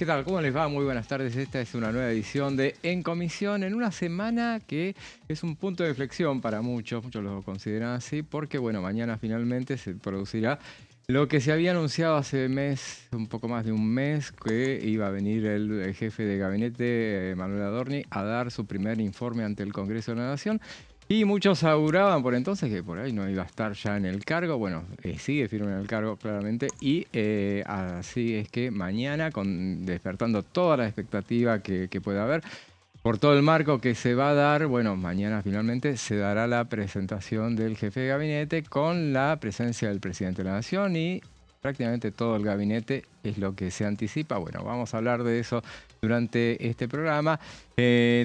¿Qué tal? ¿Cómo les va? Muy buenas tardes. Esta es una nueva edición de En Comisión, en una semana que es un punto de inflexión para muchos lo consideran así, porque bueno, mañana finalmente se producirá lo que se había anunciado hace un poco más de un mes, que iba a venir el jefe de gabinete, Manuel Adorni, a dar su primer informe ante el Congreso de la Nación. Y muchos auguraban por entonces que por ahí no iba a estar ya en el cargo. Bueno, sigue firme en el cargo claramente. Y así es que mañana, despertando toda la expectativa que pueda haber, por todo el marco que se va a dar, bueno, mañana finalmente se dará la presentación del jefe de gabinete con la presencia del presidente de la Nación y prácticamente todo el gabinete es lo que se anticipa. Bueno, vamos a hablar de eso durante este programa.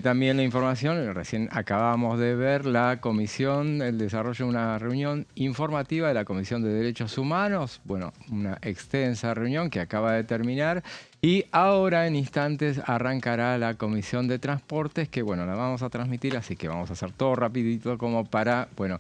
También la información, recién acabamos de ver el desarrollo de una reunión informativa de la Comisión de Derechos Humanos. Bueno, una extensa reunión que acaba de terminar. Y ahora en instantes arrancará la Comisión de Transportes, que bueno, la vamos a transmitir, así que vamos a hacer todo rapidito como para, bueno,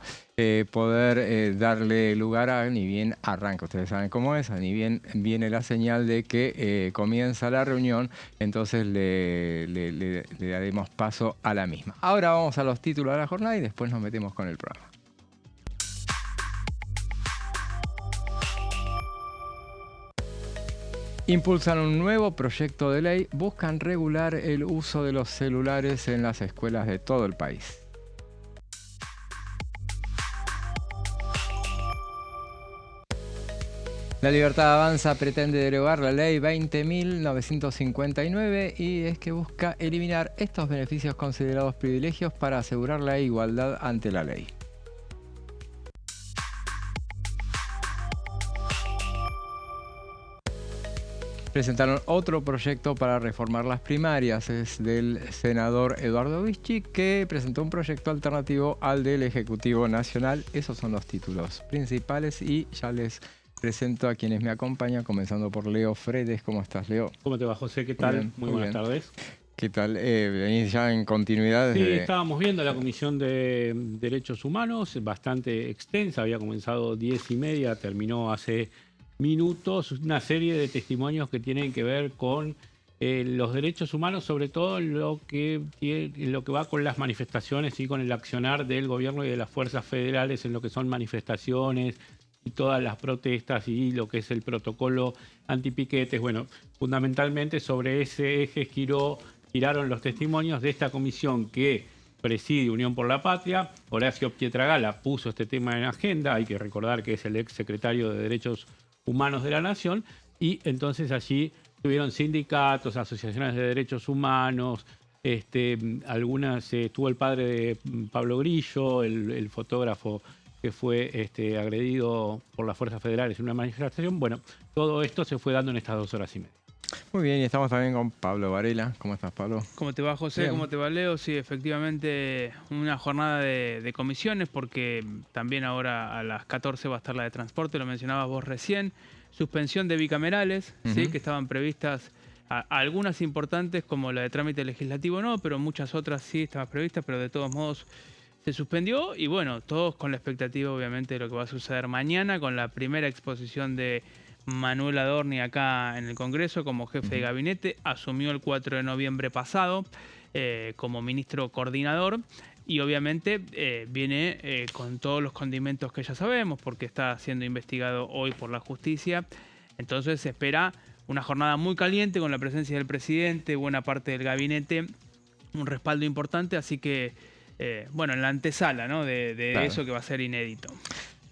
poder darle lugar a, ni bien arranca, ustedes saben cómo es, ni bien viene la señal de que comienza la reunión, entonces le daremos paso a la misma. Ahora vamos a los títulos de la jornada y después nos metemos con el programa. Impulsan un nuevo proyecto de ley, buscan regular el uso de los celulares en las escuelas de todo el país. La Libertad Avanza pretende derogar la ley 20.959 y es que busca eliminar estos beneficios considerados privilegios para asegurar la igualdad ante la ley. Presentaron otro proyecto para reformar las primarias. Es del senador Eduardo Vichy, que presentó un proyecto alternativo al del Ejecutivo Nacional. Esos son los títulos principales y ya les presento a quienes me acompañan, comenzando por Leo Fredes. ¿Cómo estás, Leo? ¿Cómo te va, José? ¿Qué tal? Muy buenas tardes. ¿Qué tal? ¿Venís ya en continuidad? Sí, estábamos viendo la Comisión de Derechos Humanos, bastante extensa, había comenzado 10:30, terminó hace minutos, una serie de testimonios que tienen que ver con los derechos humanos, sobre todo lo que va con las manifestaciones y con el accionar del gobierno y de las fuerzas federales en lo que son manifestaciones y todas las protestas y lo que es el protocolo antipiquetes. Bueno, fundamentalmente sobre ese eje giraron los testimonios de esta comisión que preside Unión por la Patria. Horacio Pietragala puso este tema en agenda, hay que recordar que es el ex secretario de Derechos Humanos de la Nación, y entonces allí tuvieron sindicatos, asociaciones de derechos humanos, algunas, estuvo el padre de Pablo Grillo, el fotógrafo que fue agredido por las fuerzas federales en una manifestación. Bueno, todo esto se fue dando en estas 2 horas y media. Muy bien, y estamos también con Pablo Varela. ¿Cómo estás, Pablo? ¿Cómo te va, José? Bien. ¿Cómo te va, Leo? Sí, efectivamente, una jornada de comisiones, porque también ahora a las 14 va a estar la de transporte, lo mencionabas vos recién. Suspensión de bicamerales, ¿sí? Que estaban previstas, algunas importantes como la de trámite legislativo no, pero muchas otras sí estaban previstas, pero de todos modos se suspendió. Y bueno, todos con la expectativa obviamente de lo que va a suceder mañana con la primera exposición de Manuel Adorni acá en el Congreso como jefe de gabinete. Asumió el 4 de noviembre pasado como ministro coordinador y obviamente viene con todos los condimentos que ya sabemos porque está siendo investigado hoy por la justicia. Entonces se espera una jornada muy caliente con la presencia del presidente, buena parte del gabinete, un respaldo importante, así que bueno, en la antesala, ¿no? de Claro. eso que va a ser inédito.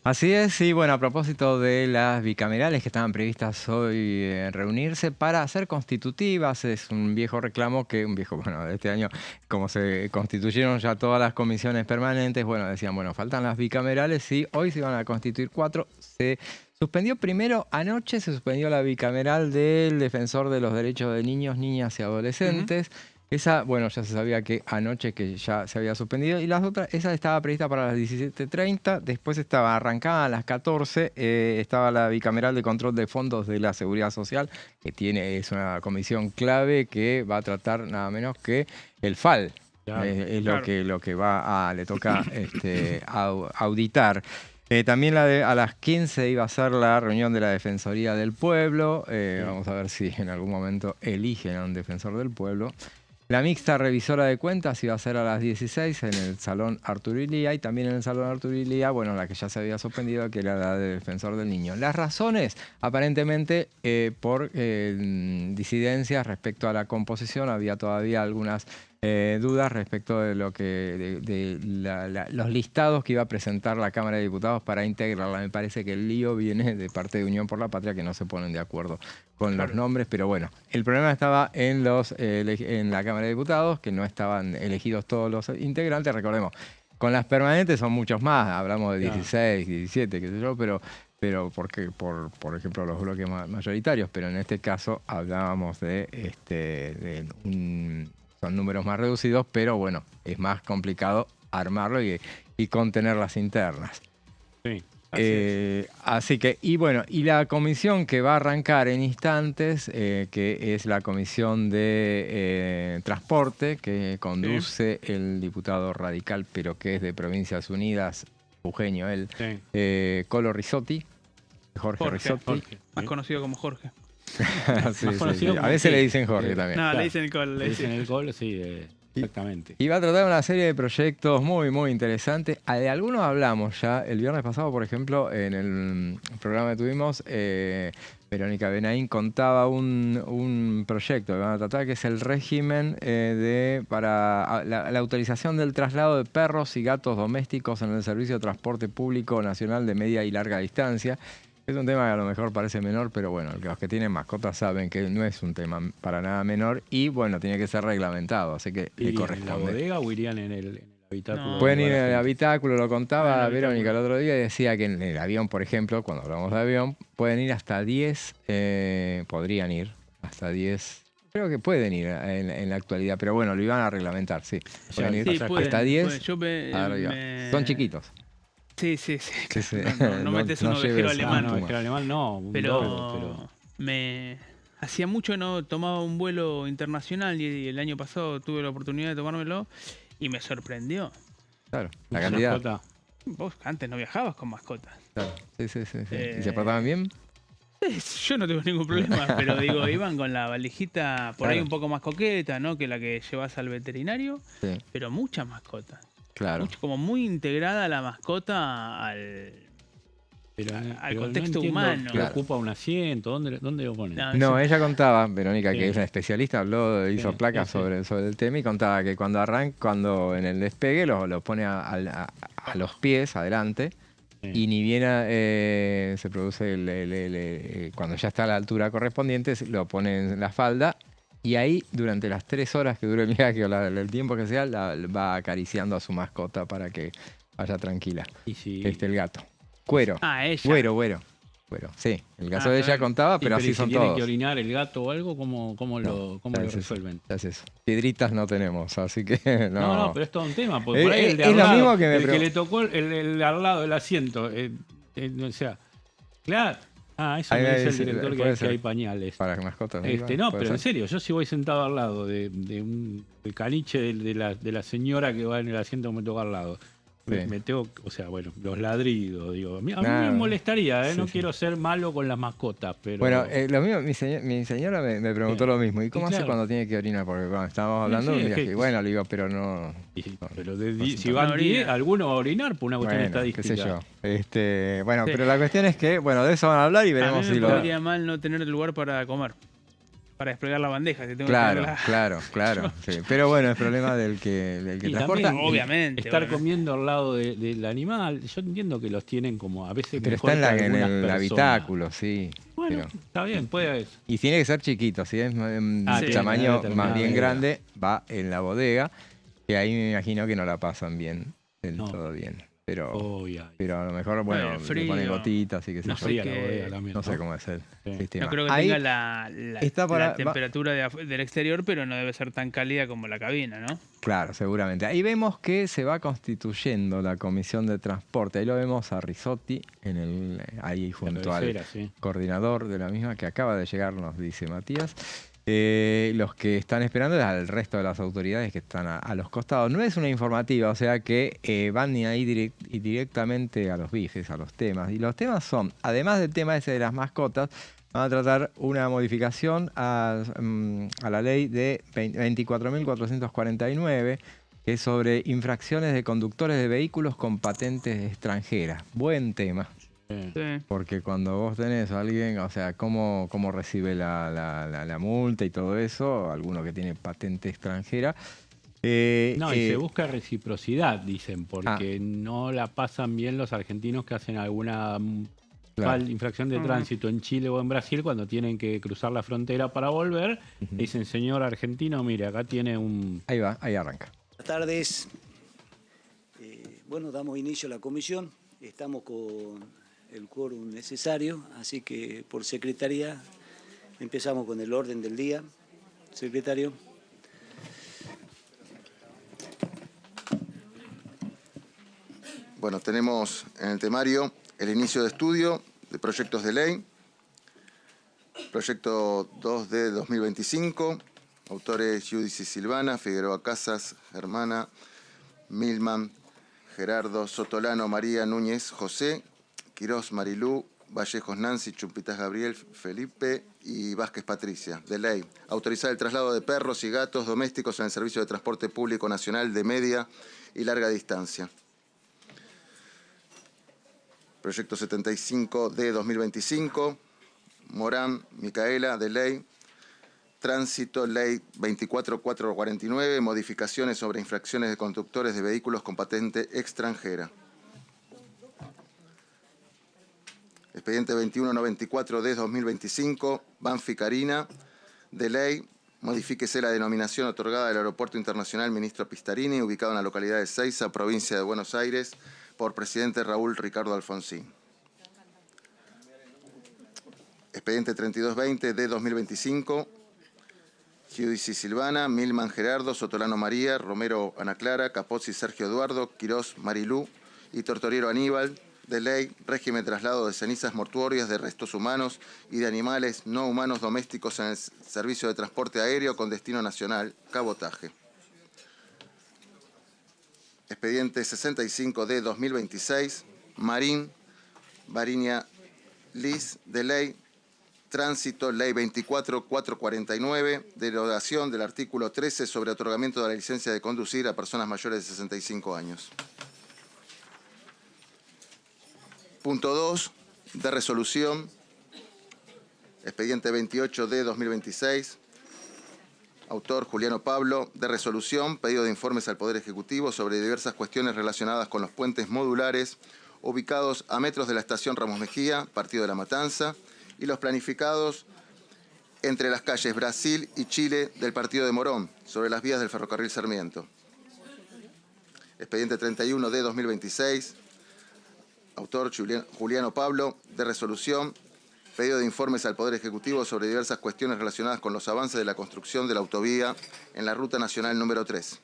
Así es, y bueno, a propósito de las bicamerales que estaban previstas hoy reunirse para hacer constitutivas, es un viejo reclamo bueno, de este año, como se constituyeron ya todas las comisiones permanentes, bueno, decían, bueno, faltan las bicamerales y hoy se iban a constituir 4. Se suspendió primero, anoche se suspendió la bicameral del defensor de los derechos de niños, niñas y adolescentes. Esa, bueno, ya se sabía que anoche que ya se había suspendido. Y las otras, esa estaba prevista para las 17:30. Después estaba arrancada a las 14. Estaba la bicameral de control de fondos de la Seguridad Social, que es una comisión clave que va a tratar nada menos que el FAL. Claro, es lo que le toca auditar. También a las 15 iba a ser la reunión de la Defensoría del Pueblo. Vamos a ver si en algún momento eligen a un defensor del pueblo. La mixta revisora de cuentas iba a ser a las 16 en el Salón Arturo Illia, y también en el Salón Arturo Illia, bueno, la que ya se había suspendido, que era la de Defensor del Niño. Las razones, aparentemente, por disidencias respecto a la composición. Había todavía algunas dudas respecto de lo que los listados que iba a presentar la Cámara de Diputados para integrarla. Me parece que el lío viene de parte de Unión por la Patria, que no se ponen de acuerdo con los nombres, pero bueno, el problema estaba en la Cámara de Diputados, que no estaban elegidos todos los integrantes. Recordemos, con las permanentes son muchos más, hablamos de 16, 17, qué sé yo, pero porque por ejemplo los bloques mayoritarios, pero en este caso hablábamos son números más reducidos, pero bueno, es más complicado armarlo y contener las internas. Sí. Así que, y bueno, y la comisión que va a arrancar en instantes, que es la comisión de transporte, que conduce el diputado radical, pero que es de Provincias Unidas, Eugenio, Colo Risotti, Jorge Risotti. Más conocido como Jorge. Sí. A veces le dicen Jorge también. No, le dicen el Colo. Le dicen el Colo, sí, exactamente. Y va a tratar una serie de proyectos muy, muy interesantes. De algunos hablamos ya. El viernes pasado, por ejemplo, en el programa que tuvimos, Verónica Benaín contaba un proyecto que van a tratar, que es el régimen para la autorización del traslado de perros y gatos domésticos en el Servicio de Transporte Público Nacional de Media y Larga Distancia. Es un tema que a lo mejor parece menor, pero bueno, los que tienen mascotas saben que no es un tema para nada menor y bueno, tiene que ser reglamentado, así que le corresponde. ¿En la bodega o irían en el habitáculo? No, pueden ir en el habitáculo, lo contaba Verónica el otro día, y decía que en el avión, por ejemplo, cuando hablamos de avión, pueden ir hasta 10, podrían ir hasta 10. Creo que pueden ir en la actualidad, pero bueno, lo iban a reglamentar, sí. Pueden ir hasta 10. Son chiquitos. Sí. No metes un ovejero alemán. No, ovejero alemán no. Pero me hacía mucho que no tomaba un vuelo internacional y el año pasado tuve la oportunidad de tomármelo y me sorprendió. Claro, la cantidad. Vos antes no viajabas con mascotas. Claro, sí. ¿Y se portaban bien? Yo no tengo ningún problema, pero digo, iban con la valijita por ahí un poco más coqueta, ¿no? Que la que llevas al veterinario, pero muchas mascotas. Claro. Como muy integrada la mascota al contexto humano. Claro. ¿Ocupa un asiento? ¿Dónde lo pone? No, ella contaba, Verónica, que es una especialista, hizo placas sobre el tema y contaba que cuando en el despegue lo pone a los pies, adelante, y ni bien se produce cuando ya está a la altura correspondiente, lo pone en la falda. Y ahí, durante las 3 horas que dure el viaje o el tiempo que sea, va acariciando a su mascota para que vaya tranquila. ¿Y si... el gato. Cuero. Ella. Güero. Sí, el caso de ella contaba, pero así son todos. ¿Tiene que orinar el gato o algo? ¿Cómo lo resuelven? Ya es eso. Piedritas no tenemos, así que no. No, pero es todo un tema. Porque por ahí el de es lo mismo que que le tocó el de al lado del asiento. O sea, claro. Eso me dice el director que hay pañales. Para mascotas. No, pero en serio, yo si voy sentado al lado del caniche de la señora que va en el asiento que me toca al lado, me tengo, o sea, bueno, los ladridos, digo. A mí me molestaría, no quiero ser malo con las mascotas, pero... Bueno, lo mismo, mi señora me preguntó lo mismo. ¿Y cómo hace cuando tiene que orinar? Porque cuando estábamos hablando de un viaje, bueno, le digo, pero no... Pero si van 10, alguno va a orinar por una cuestión estadística. Qué sé yo. Pero la cuestión es que, bueno, de eso van a hablar y veremos si lo... Me podría mal no tener el lugar para comer. Para desplegar la bandeja. Si tengo claro. Sí. Pero bueno, es problema del que transporta. También, obviamente. Estar comiendo al lado del animal. Yo entiendo que los tienen como a veces. Pero está en el habitáculo, sí. Bueno, está bien, puede. Y tiene que ser chiquito. Si es tamaño más bien grande, va en la bodega. Que ahí me imagino que no la pasan bien, todo bien. Pero a lo mejor, le ponen gotitas y que se no sé cómo es el sistema. No creo que tenga la temperatura del exterior, pero no debe ser tan cálida como la cabina, ¿no? Claro, seguramente. Ahí vemos que se va constituyendo la comisión de transporte. Ahí lo vemos a Risotti, ahí junto al coordinador de la misma, que acaba de llegar, nos dice Matías. Los que están esperando es al resto de las autoridades que están a los costados. No es una informativa, o sea que van ahí directamente a los bifes, a los temas. Y los temas son, además del tema ese de las mascotas, van a tratar una modificación a la ley de 24.449, que es sobre infracciones de conductores de vehículos con patentes extranjeras. Buen tema. Sí. Porque cuando vos tenés a alguien, o sea, cómo recibe la multa y todo eso, alguno que tiene patente extranjera. Y se busca reciprocidad, dicen, porque no la pasan bien los argentinos que hacen alguna infracción de tránsito en Chile o en Brasil cuando tienen que cruzar la frontera para volver. Dicen, señor argentino, mire, acá tiene un... Ahí va, ahí arranca. Buenas tardes. Bueno, damos inicio a la comisión. Estamos con el quórum necesario, así que por secretaría empezamos con el orden del día. Secretario. Bueno, tenemos en el temario el inicio de estudio de proyectos de ley. Proyecto 2 de 2025, autores Giudici Silvana, Figueroa Casas, Germana, Milman, Gerardo, Sotolano, María, Núñez, José, Quirós, Marilú, Vallejos, Nancy, Chumpitas, Gabriel, Felipe y Vázquez, Patricia. De ley, autorizar el traslado de perros y gatos domésticos en el servicio de transporte público nacional de media y larga distancia. Proyecto 75 de 2025, Morán, Micaela, de ley. Tránsito, ley 24449, modificaciones sobre infracciones de conductores de vehículos con patente extranjera. Expediente 2194 de 2025, Banfi Karina, de ley, modifíquese la denominación otorgada del Aeropuerto Internacional Ministro Pistarini, ubicado en la localidad de Seiza, provincia de Buenos Aires, por presidente Raúl Ricardo Alfonsín. Expediente 3220 de 2025, Giudici Silvana, Milman Gerardo, Sotolano María, Romero Ana Clara, Capozzi Sergio Eduardo, Quirós Marilú y Tortoriero Aníbal, de ley, régimen de traslado de cenizas mortuorias de restos humanos y de animales no humanos domésticos en el servicio de transporte aéreo con destino nacional, cabotaje. Expediente 65 de 2026, Marín, Variña Liz, de ley, tránsito, ley 24449, derogación del artículo 13 sobre otorgamiento de la licencia de conducir a personas mayores de 65 años. Punto 2 de resolución, expediente 28 de 2026, autor Juliano Pablo, de resolución, pedido de informes al Poder Ejecutivo sobre diversas cuestiones relacionadas con los puentes modulares ubicados a metros de la estación Ramos Mejía, partido de La Matanza, y los planificados entre las calles Brasil y Chile del partido de Morón, sobre las vías del ferrocarril Sarmiento. Expediente 31 de 2026, autor Juliano Pablo, de resolución, pedido de informes al Poder Ejecutivo sobre diversas cuestiones relacionadas con los avances de la construcción de la autovía en la Ruta Nacional número 3.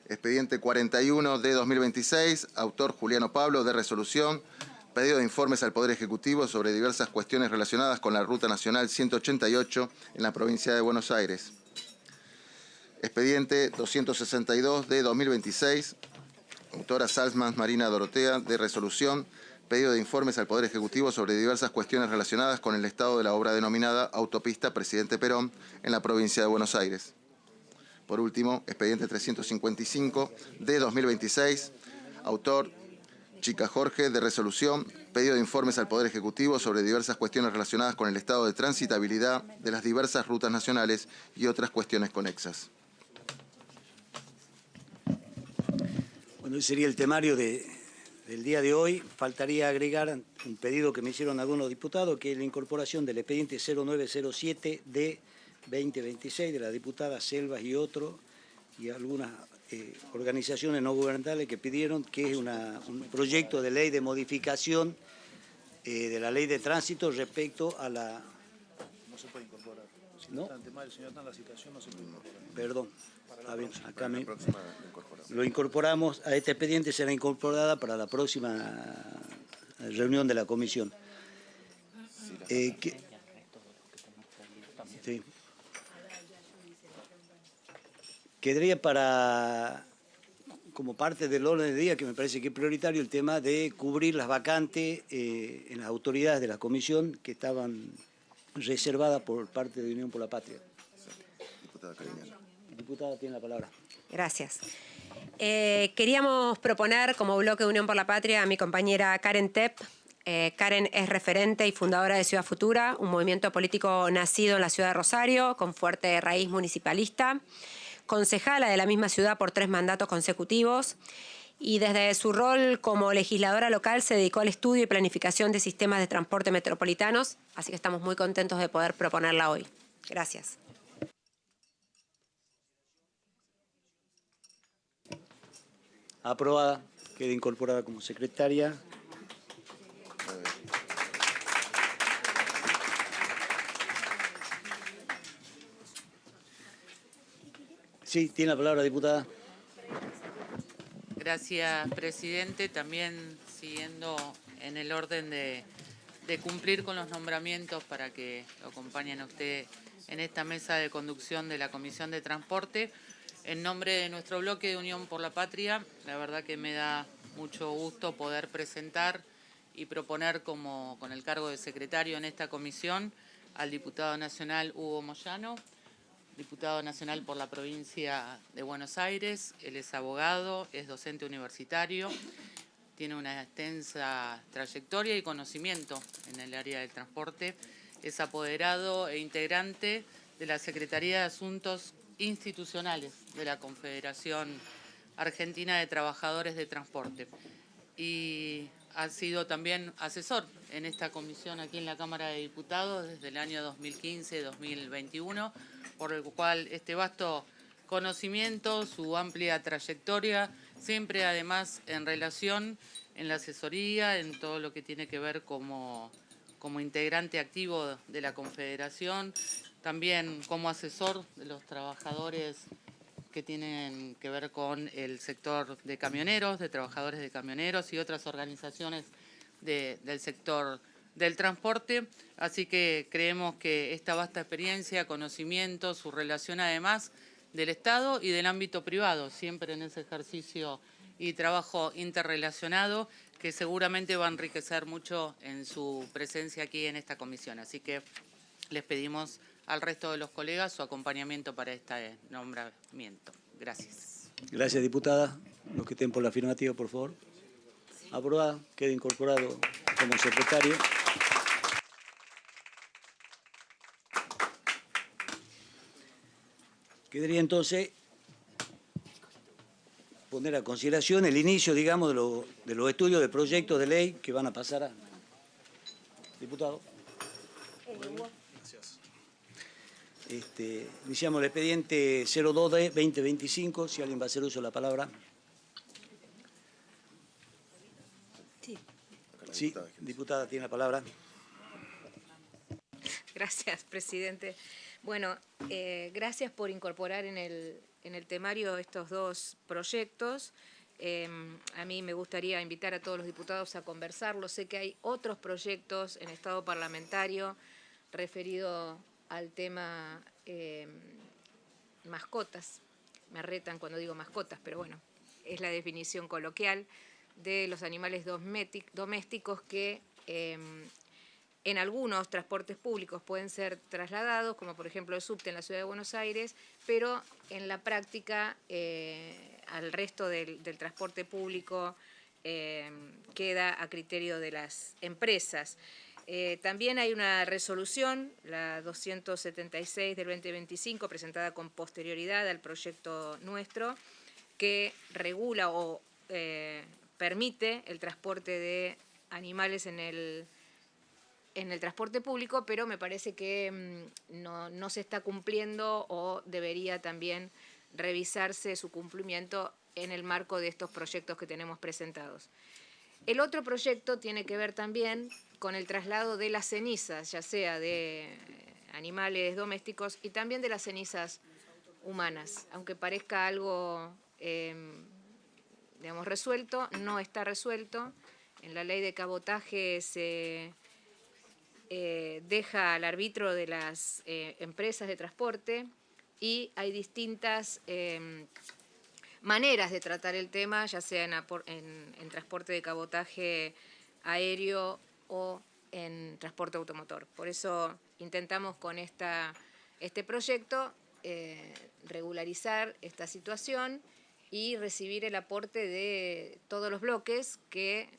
Expediente 41 de 2026, autor Juliano Pablo, de resolución, pedido de informes al Poder Ejecutivo sobre diversas cuestiones relacionadas con la Ruta Nacional 188 en la provincia de Buenos Aires. Expediente 262 de 2026, autora Salzman Marina Dorotea, de resolución, pedido de informes al Poder Ejecutivo sobre diversas cuestiones relacionadas con el estado de la obra denominada Autopista Presidente Perón en la provincia de Buenos Aires. Por último, expediente 355 de 2026, autor Chica Jorge, de resolución, pedido de informes al Poder Ejecutivo sobre diversas cuestiones relacionadas con el estado de transitabilidad de las diversas rutas nacionales y otras cuestiones conexas. Bueno, ese sería el temario del día de hoy. Faltaría agregar un pedido que me hicieron algunos diputados, que es la incorporación del expediente 0907 de 2026 de la diputada Selvas y otros, y algunas organizaciones no gubernamentales que pidieron, que es un proyecto de ley de modificación de la ley de tránsito respecto a la... No se puede incorporar. Si ¿No? está ante mal el señor está en la citación, no se puede incorporar. Perdón. A ver, acá me... Incorporamos. Lo incorporamos, a este expediente será incorporada para la próxima reunión de la comisión. Sí. Quedaría para, como parte del orden del día, que me parece que es prioritario, el tema de cubrir las vacantes en las autoridades de la comisión que estaban reservadas por parte de Unión por la Patria. Diputada Cariñano. Diputada, tiene la palabra. Gracias. Queríamos proponer como bloque de Unión por la Patria a mi compañera Karen Tepp. Karen es referente y fundadora de Ciudad Futura, un movimiento político nacido en la ciudad de Rosario, con fuerte raíz municipalista, concejala de la misma ciudad por 3 mandatos consecutivos, y desde su rol como legisladora local se dedicó al estudio y planificación de sistemas de transporte metropolitanos, así que estamos muy contentos de poder proponerla hoy. Gracias. Aprobada. Queda incorporada como secretaria. Sí, tiene la palabra, diputada. Gracias, presidente. También siguiendo en el orden de cumplir con los nombramientos para que lo acompañen a usted en esta mesa de conducción de la Comisión de Transporte. En nombre de nuestro bloque de Unión por la Patria, la verdad que me da mucho gusto poder presentar y proponer con el cargo de secretario en esta comisión al diputado nacional Hugo Moyano, diputado nacional por la provincia de Buenos Aires. Él es abogado, es docente universitario, tiene una extensa trayectoria y conocimiento en el área del transporte. Es apoderado e integrante de la Secretaría de Asuntos Institucionales de la Confederación Argentina de Trabajadores de Transporte. Y ha sido también asesor en esta comisión aquí en la Cámara de Diputados desde el año 2015-2021, por el cual este vasto conocimiento, su amplia trayectoria, siempre además en relación en la asesoría, en todo lo que tiene que ver como integrante activo de la Confederación, también como asesor de los trabajadores que tienen que ver con el sector de camioneros, de trabajadores de camioneros y otras organizaciones del sector del transporte. Así que creemos que esta vasta experiencia, conocimiento, su relación además del Estado y del ámbito privado, siempre en ese ejercicio y trabajo interrelacionado, que seguramente va a enriquecer mucho en su presencia aquí en esta comisión. Así que les pedimos al resto de los colegas su acompañamiento para este nombramiento. Gracias. Gracias, diputada. Los que estén por la afirmativa, por favor. Aprobada. Queda incorporado como secretario. Quedaría entonces poner a consideración el inicio, digamos, de los estudios de proyectos de ley que van a pasar a... Diputado. Gracias. Iniciamos el expediente 02 de 2025. Si alguien va a hacer uso de la palabra. Sí, diputada, tiene la palabra. Gracias, presidente. Bueno, gracias por incorporar en el temario estos 2 proyectos. A mí me gustaría invitar a todos los diputados a conversarlo. Sé que hay otros proyectos en estado parlamentario referido al tema mascotas. Me retan cuando digo mascotas, pero bueno, es la definición coloquial de los animales domésticos que en algunos transportes públicos pueden ser trasladados, como por ejemplo el subte en la Ciudad de Buenos Aires, pero en la práctica al resto del transporte público queda a criterio de las empresas. También hay una resolución, la 276 del 2025, presentada con posterioridad al proyecto nuestro, que regula o permite el transporte de animales en el transporte público, pero me parece que no se está cumpliendo o debería también revisarse su cumplimiento en el marco de estos proyectos que tenemos presentados. El otro proyecto tiene que ver también con el traslado de las cenizas, ya sea de animales domésticos y también de las cenizas humanas. Aunque parezca algo, digamos, resuelto, no está resuelto. En la ley de cabotaje se deja al arbitrio de las empresas de transporte y hay distintas maneras de tratar el tema, ya sea en transporte de cabotaje aéreo o en transporte automotor. Por eso intentamos con este proyecto regularizar esta situación y recibir el aporte de todos los bloques que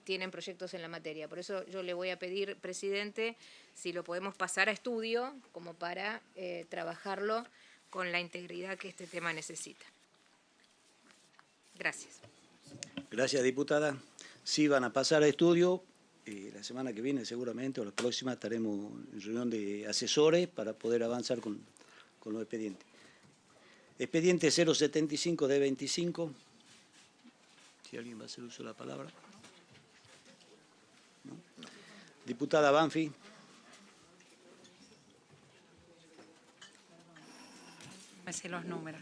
tienen proyectos en la materia. Por eso yo le voy a pedir, presidente, si lo podemos pasar a estudio como para trabajarlo con la integridad que este tema necesita. Gracias. Gracias, diputada. Sí, van a pasar a estudio. La semana que viene seguramente, o la próxima, estaremos en reunión de asesores para poder avanzar con los expedientes. Expediente 075 de 25. Si alguien va a hacer uso de la palabra. ¿No? Diputada Banfi. Me sé los números.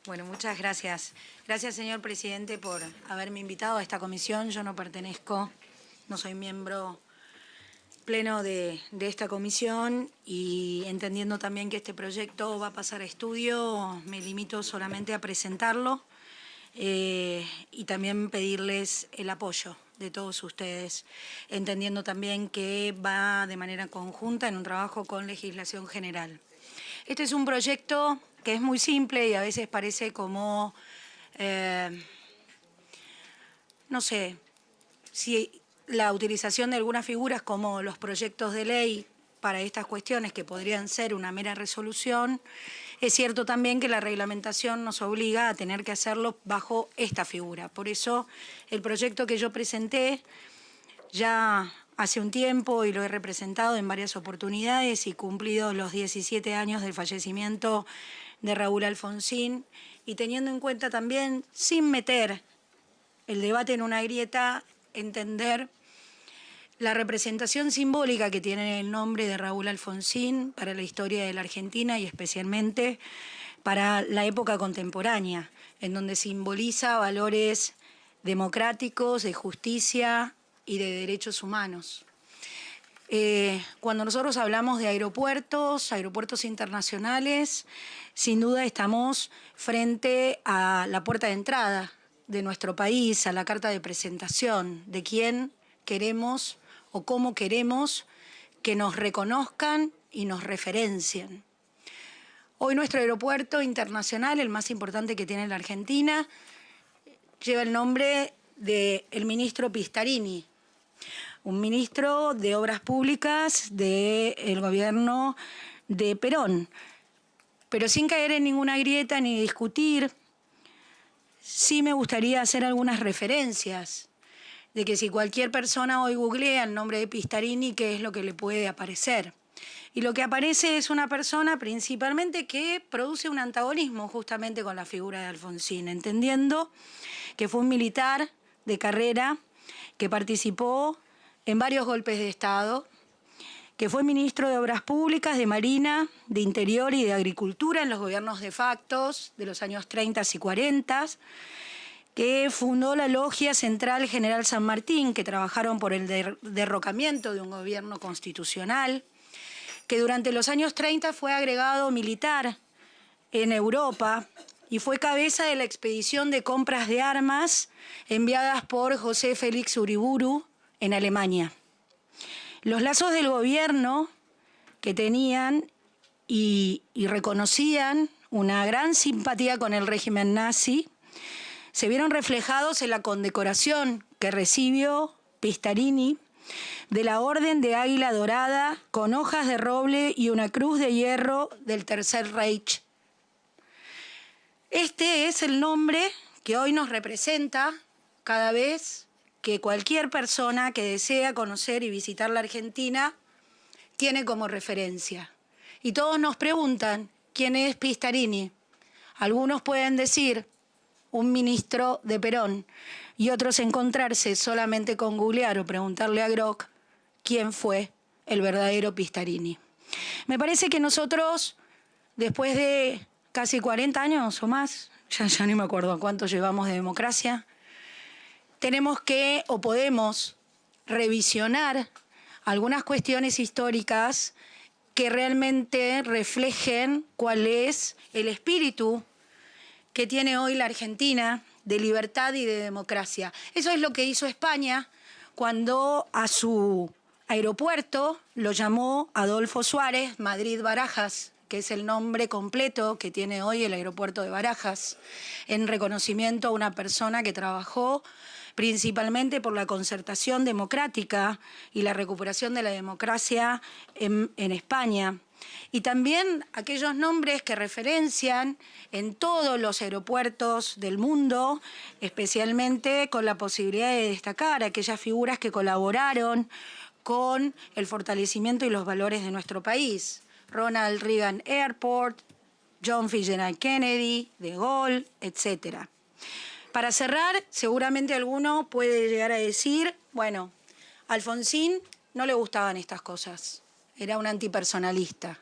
Bueno, muchas gracias. Gracias, señor presidente, por haberme invitado a esta comisión. Yo no pertenezco, no soy miembro pleno de esta comisión y entendiendo también que este proyecto va a pasar a estudio, me limito solamente a presentarlo y también pedirles el apoyo de todos ustedes, entendiendo también que va de manera conjunta en un trabajo con legislación general. Este es un proyecto que es muy simple y a veces parece como, no sé, si la utilización de algunas figuras como los proyectos de ley para estas cuestiones que podrían ser una mera resolución, es cierto también que la reglamentación nos obliga a tener que hacerlo bajo esta figura. Por eso el proyecto que yo presenté ya hace un tiempo y lo he representado en varias oportunidades y cumplido los 17 años del fallecimiento de Raúl Alfonsín y teniendo en cuenta también, sin meter el debate en una grieta, entender la representación simbólica que tiene el nombre de Raúl Alfonsín para la historia de la Argentina y especialmente para la época contemporánea, en donde simboliza valores democráticos, de justicia y de derechos humanos. Cuando nosotros hablamos de aeropuertos internacionales, sin duda estamos frente a la puerta de entrada de nuestro país, a la carta de presentación de quién queremos o cómo queremos que nos reconozcan y nos referencien. Hoy nuestro aeropuerto internacional, el más importante que tiene la Argentina, lleva el nombre del ministro Pistarini, un ministro de Obras Públicas del gobierno de Perón. Pero sin caer en ninguna grieta ni discutir, sí me gustaría hacer algunas referencias de que si cualquier persona hoy googlea el nombre de Pistarini, ¿qué es lo que le puede aparecer? Y lo que aparece es una persona principalmente que produce un antagonismo justamente con la figura de Alfonsín, entendiendo que fue un militar de carrera que participó en varios golpes de Estado, que fue ministro de Obras Públicas, de Marina, de Interior y de Agricultura en los gobiernos de facto de los años 30 y 40, que fundó la Logia Central General San Martín, que trabajaron por el derrocamiento de un gobierno constitucional, que durante los años 30 fue agregado militar en Europa y fue cabeza de la expedición de compras de armas enviadas por José Félix Uriburu en Alemania. Los lazos del gobierno que tenían y reconocían una gran simpatía con el régimen nazi se vieron reflejados en la condecoración que recibió Pistarini de la Orden de Águila Dorada con hojas de roble y una cruz de hierro del Tercer Reich. Este es el nombre que hoy nos representa cada vez que cualquier persona que desea conocer y visitar la Argentina tiene como referencia. Y todos nos preguntan, ¿quién es Pistarini? Algunos pueden decir, un ministro de Perón, y otros encontrarse solamente con googlear o preguntarle a Grok quién fue el verdadero Pistarini. Me parece que nosotros, después de casi 40 años o más, ya ni me acuerdo cuánto llevamos de democracia, tenemos que o podemos revisionar algunas cuestiones históricas que realmente reflejen cuál es el espíritu que tiene hoy la Argentina de libertad y de democracia. Eso es lo que hizo España cuando a su aeropuerto lo llamó Adolfo Suárez Madrid-Barajas, que es el nombre completo que tiene hoy el aeropuerto de Barajas, en reconocimiento a una persona que trabajó principalmente por la concertación democrática y la recuperación de la democracia en España. Y también aquellos nombres que referencian en todos los aeropuertos del mundo, especialmente con la posibilidad de destacar aquellas figuras que colaboraron con el fortalecimiento y los valores de nuestro país. Ronald Reagan Airport, John F. Kennedy, De Gaulle, etc. Para cerrar, seguramente alguno puede llegar a decir, bueno, a Alfonsín no le gustaban estas cosas, era un antipersonalista.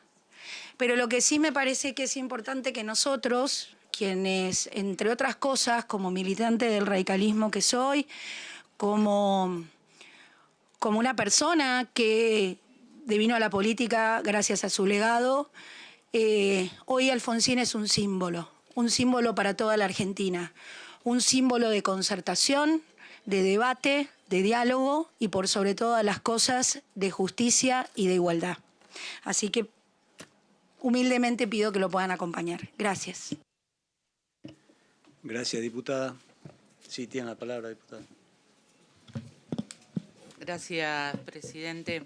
Pero lo que sí me parece que es importante que nosotros, quienes, entre otras cosas, como militante del radicalismo que soy, como una persona que devino a la política gracias a su legado, hoy Alfonsín es un símbolo para toda la Argentina, un símbolo de concertación, de debate, de diálogo y por sobre todas las cosas de justicia y de igualdad. Así que humildemente pido que lo puedan acompañar. Gracias. Gracias, diputada. Sí, tiene la palabra, diputada. Gracias, presidente.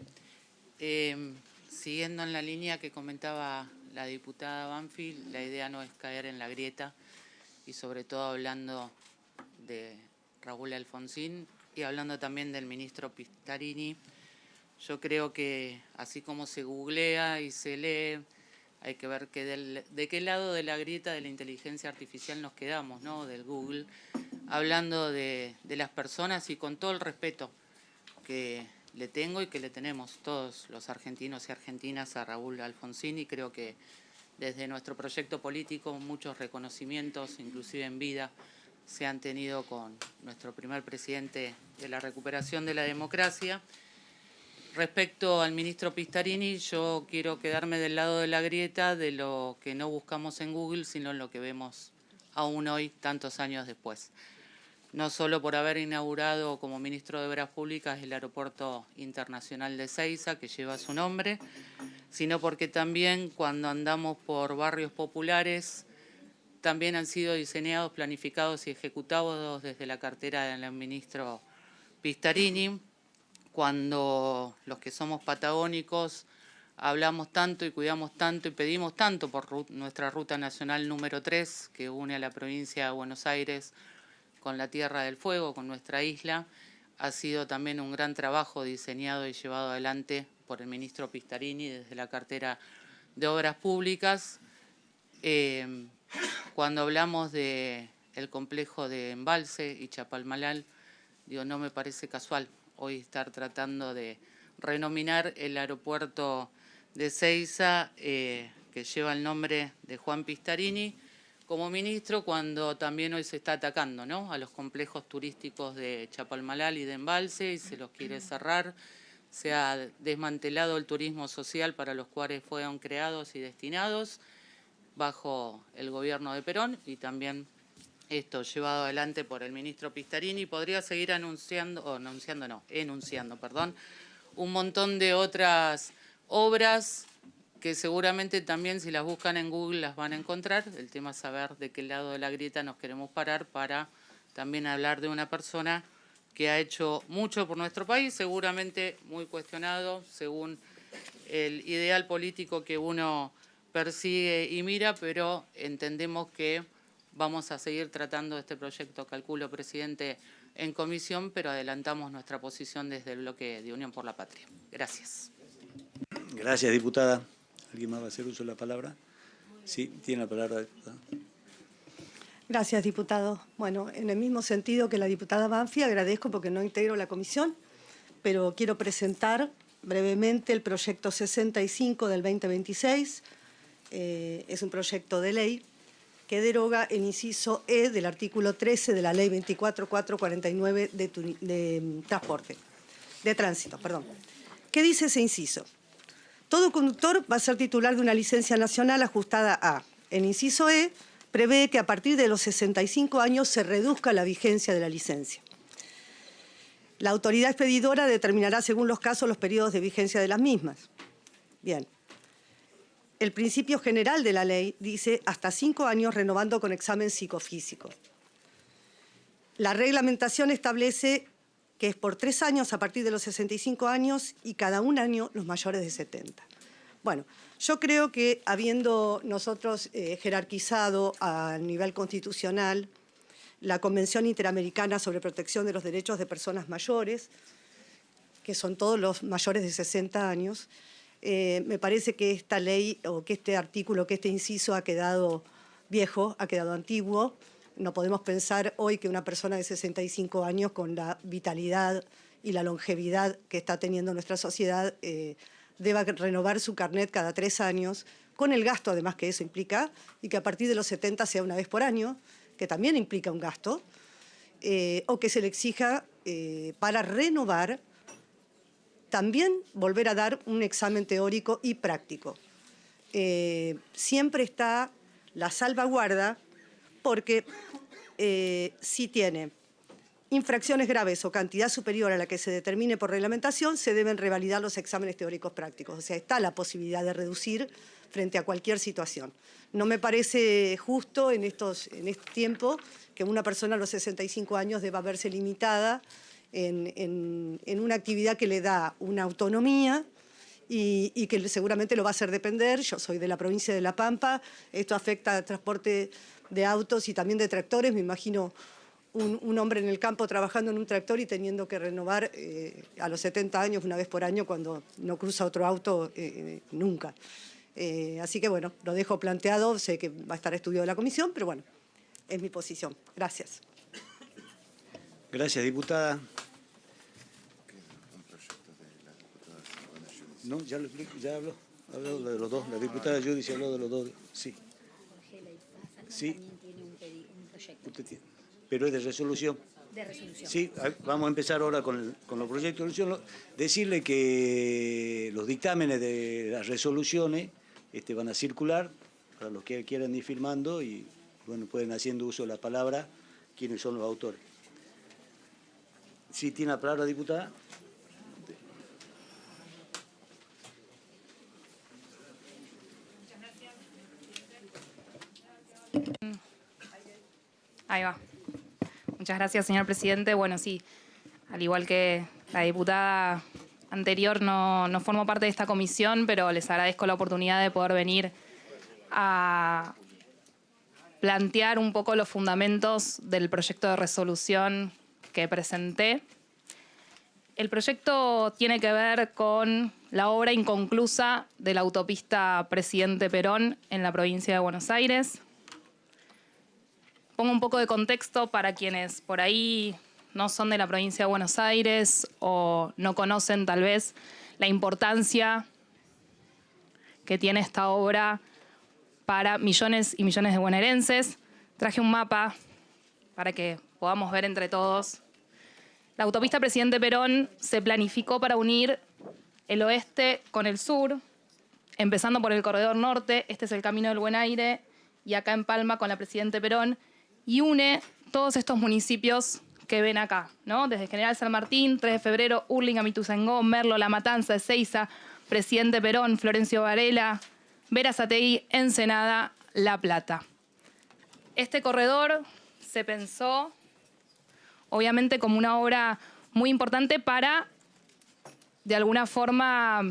Siguiendo en la línea que comentaba la diputada Banfield, la idea no es caer en la grieta y sobre todo hablando de Raúl Alfonsín y hablando también del ministro Pistarini. Yo creo que así como se googlea y se lee, hay que ver de qué lado de la grieta de la inteligencia artificial nos quedamos, ¿no? Del Google, hablando de las personas y con todo el respeto que le tengo y que le tenemos todos los argentinos y argentinas a Raúl Alfonsín, y creo que desde nuestro proyecto político muchos reconocimientos, inclusive en vida, se han tenido con nuestro primer presidente de la recuperación de la democracia. Respecto al ministro Pistarini, yo quiero quedarme del lado de la grieta de lo que no buscamos en Google, sino en lo que vemos aún hoy, tantos años después. No solo por haber inaugurado como ministro de Obras Públicas el Aeropuerto Internacional de Ezeiza, que lleva su nombre, sino porque también cuando andamos por barrios populares, también han sido diseñados, planificados y ejecutados desde la cartera del ministro Pistarini. Cuando los que somos patagónicos hablamos tanto y cuidamos tanto y pedimos tanto por nuestra ruta nacional número 3, que une a la provincia de Buenos Aires con la Tierra del Fuego, con nuestra isla, ha sido también un gran trabajo diseñado y llevado adelante por el ministro Pistarini desde la cartera de Obras Públicas. Cuando hablamos del complejo de embalse y Chapalmalal, digo, no me parece casual hoy estar tratando de renominar el aeropuerto de Ezeiza, que lleva el nombre de Juan Pistarini, como ministro, cuando también hoy se está atacando, ¿no?, a los complejos turísticos de Chapalmalal y de Embalse y se los quiere cerrar. Se ha desmantelado el turismo social para los cuales fueron creados y destinados bajo el gobierno de Perón, y también esto llevado adelante por el ministro Pistarini. Podría seguir enunciando un montón de otras obras que seguramente también, si las buscan en Google, las van a encontrar. El tema es saber de qué lado de la grieta nos queremos parar para también hablar de una persona que ha hecho mucho por nuestro país, seguramente muy cuestionado según el ideal político que uno persigue y mira, pero entendemos que vamos a seguir tratando este proyecto, calculo, presidente, en comisión, pero adelantamos nuestra posición desde el bloque de Unión por la Patria. Gracias. Gracias, diputada. ¿Alguien más va a hacer uso de la palabra? Sí, tiene la palabra, diputada. Gracias, diputado. Bueno, en el mismo sentido que la diputada Banfi, agradezco porque no integro la comisión, pero quiero presentar brevemente el proyecto 65 del 2026. Es un proyecto de ley que deroga el inciso E del artículo 13 de la Ley 24.449 de tránsito. ¿Qué dice ese inciso? Todo conductor va a ser titular de una licencia nacional ajustada a. El inciso E prevé que a partir de los 65 años se reduzca la vigencia de la licencia. La autoridad expedidora determinará según los casos los periodos de vigencia de las mismas. Bien. El principio general de la ley dice hasta 5 años renovando con examen psicofísico. La reglamentación establece que es por 3 años a partir de los 65 años y cada 1 año los mayores de 70. Bueno, yo creo que habiendo nosotros jerarquizado a nivel constitucional la Convención Interamericana sobre Protección de los Derechos de Personas Mayores, que son todos los mayores de 60 años, me parece que esta ley o que este artículo, que este inciso ha quedado viejo, ha quedado antiguo. No podemos pensar hoy que una persona de 65 años con la vitalidad y la longevidad que está teniendo nuestra sociedad deba renovar su carnet cada 3 años, con el gasto además que eso implica, y que a partir de los 70 sea una vez por año, que también implica un gasto, o que se le exija para renovar también volver a dar un examen teórico y práctico. Siempre está la salvaguarda porque si tiene infracciones graves o cantidad superior a la que se determine por reglamentación, se deben revalidar los exámenes teóricos prácticos. O sea, está la posibilidad de reducir frente a cualquier situación. No me parece justo en este tiempo que una persona a los 65 años deba verse limitada en una actividad que le da una autonomía y que seguramente lo va a hacer depender. Yo soy de la provincia de La Pampa, esto afecta al transporte de autos y también de tractores. Me imagino un hombre en el campo trabajando en un tractor y teniendo que renovar a los 70 años una vez por año cuando no cruza otro auto nunca. Así que bueno, lo dejo planteado, sé que va a estar estudiado de la comisión, pero bueno, es mi posición. Gracias. Gracias, diputada. No, ya lo explico, ya habló de los dos. La diputada Judy habló de los dos. Sí. Sí. Usted tiene, pero es de resolución. De resolución. Sí, vamos a empezar ahora con los proyectos de resolución. Decirle que los dictámenes de las resoluciones van a circular para los que quieran ir firmando y bueno, pueden haciendo uso de la palabra quienes son los autores. Sí, tiene la palabra, diputada. Ahí va. Muchas gracias, señor presidente. Bueno, sí, al igual que la diputada anterior, no formo parte de esta comisión, pero les agradezco la oportunidad de poder venir a plantear un poco los fundamentos del proyecto de resolución que presenté. El proyecto tiene que ver con la obra inconclusa de la autopista Presidente Perón en la provincia de Buenos Aires. Pongo un poco de contexto para quienes por ahí no son de la provincia de Buenos Aires o no conocen tal vez la importancia que tiene esta obra para millones y millones de bonaerenses. Traje un mapa para que podamos ver entre todos. La autopista Presidente Perón se planificó para unir el oeste con el sur, empezando por el corredor norte. Este es el Camino del Buen Aire, y acá en Palma con la Presidente Perón, y une todos estos municipios que ven acá, ¿no? Desde General San Martín, 3 de Febrero, Hurlingham, Ituzaingó, Merlo, La Matanza, Ezeiza, Presidente Perón, Florencio Varela, Berazategui, Ensenada, La Plata. Este corredor se pensó, obviamente, como una obra muy importante para, de alguna forma,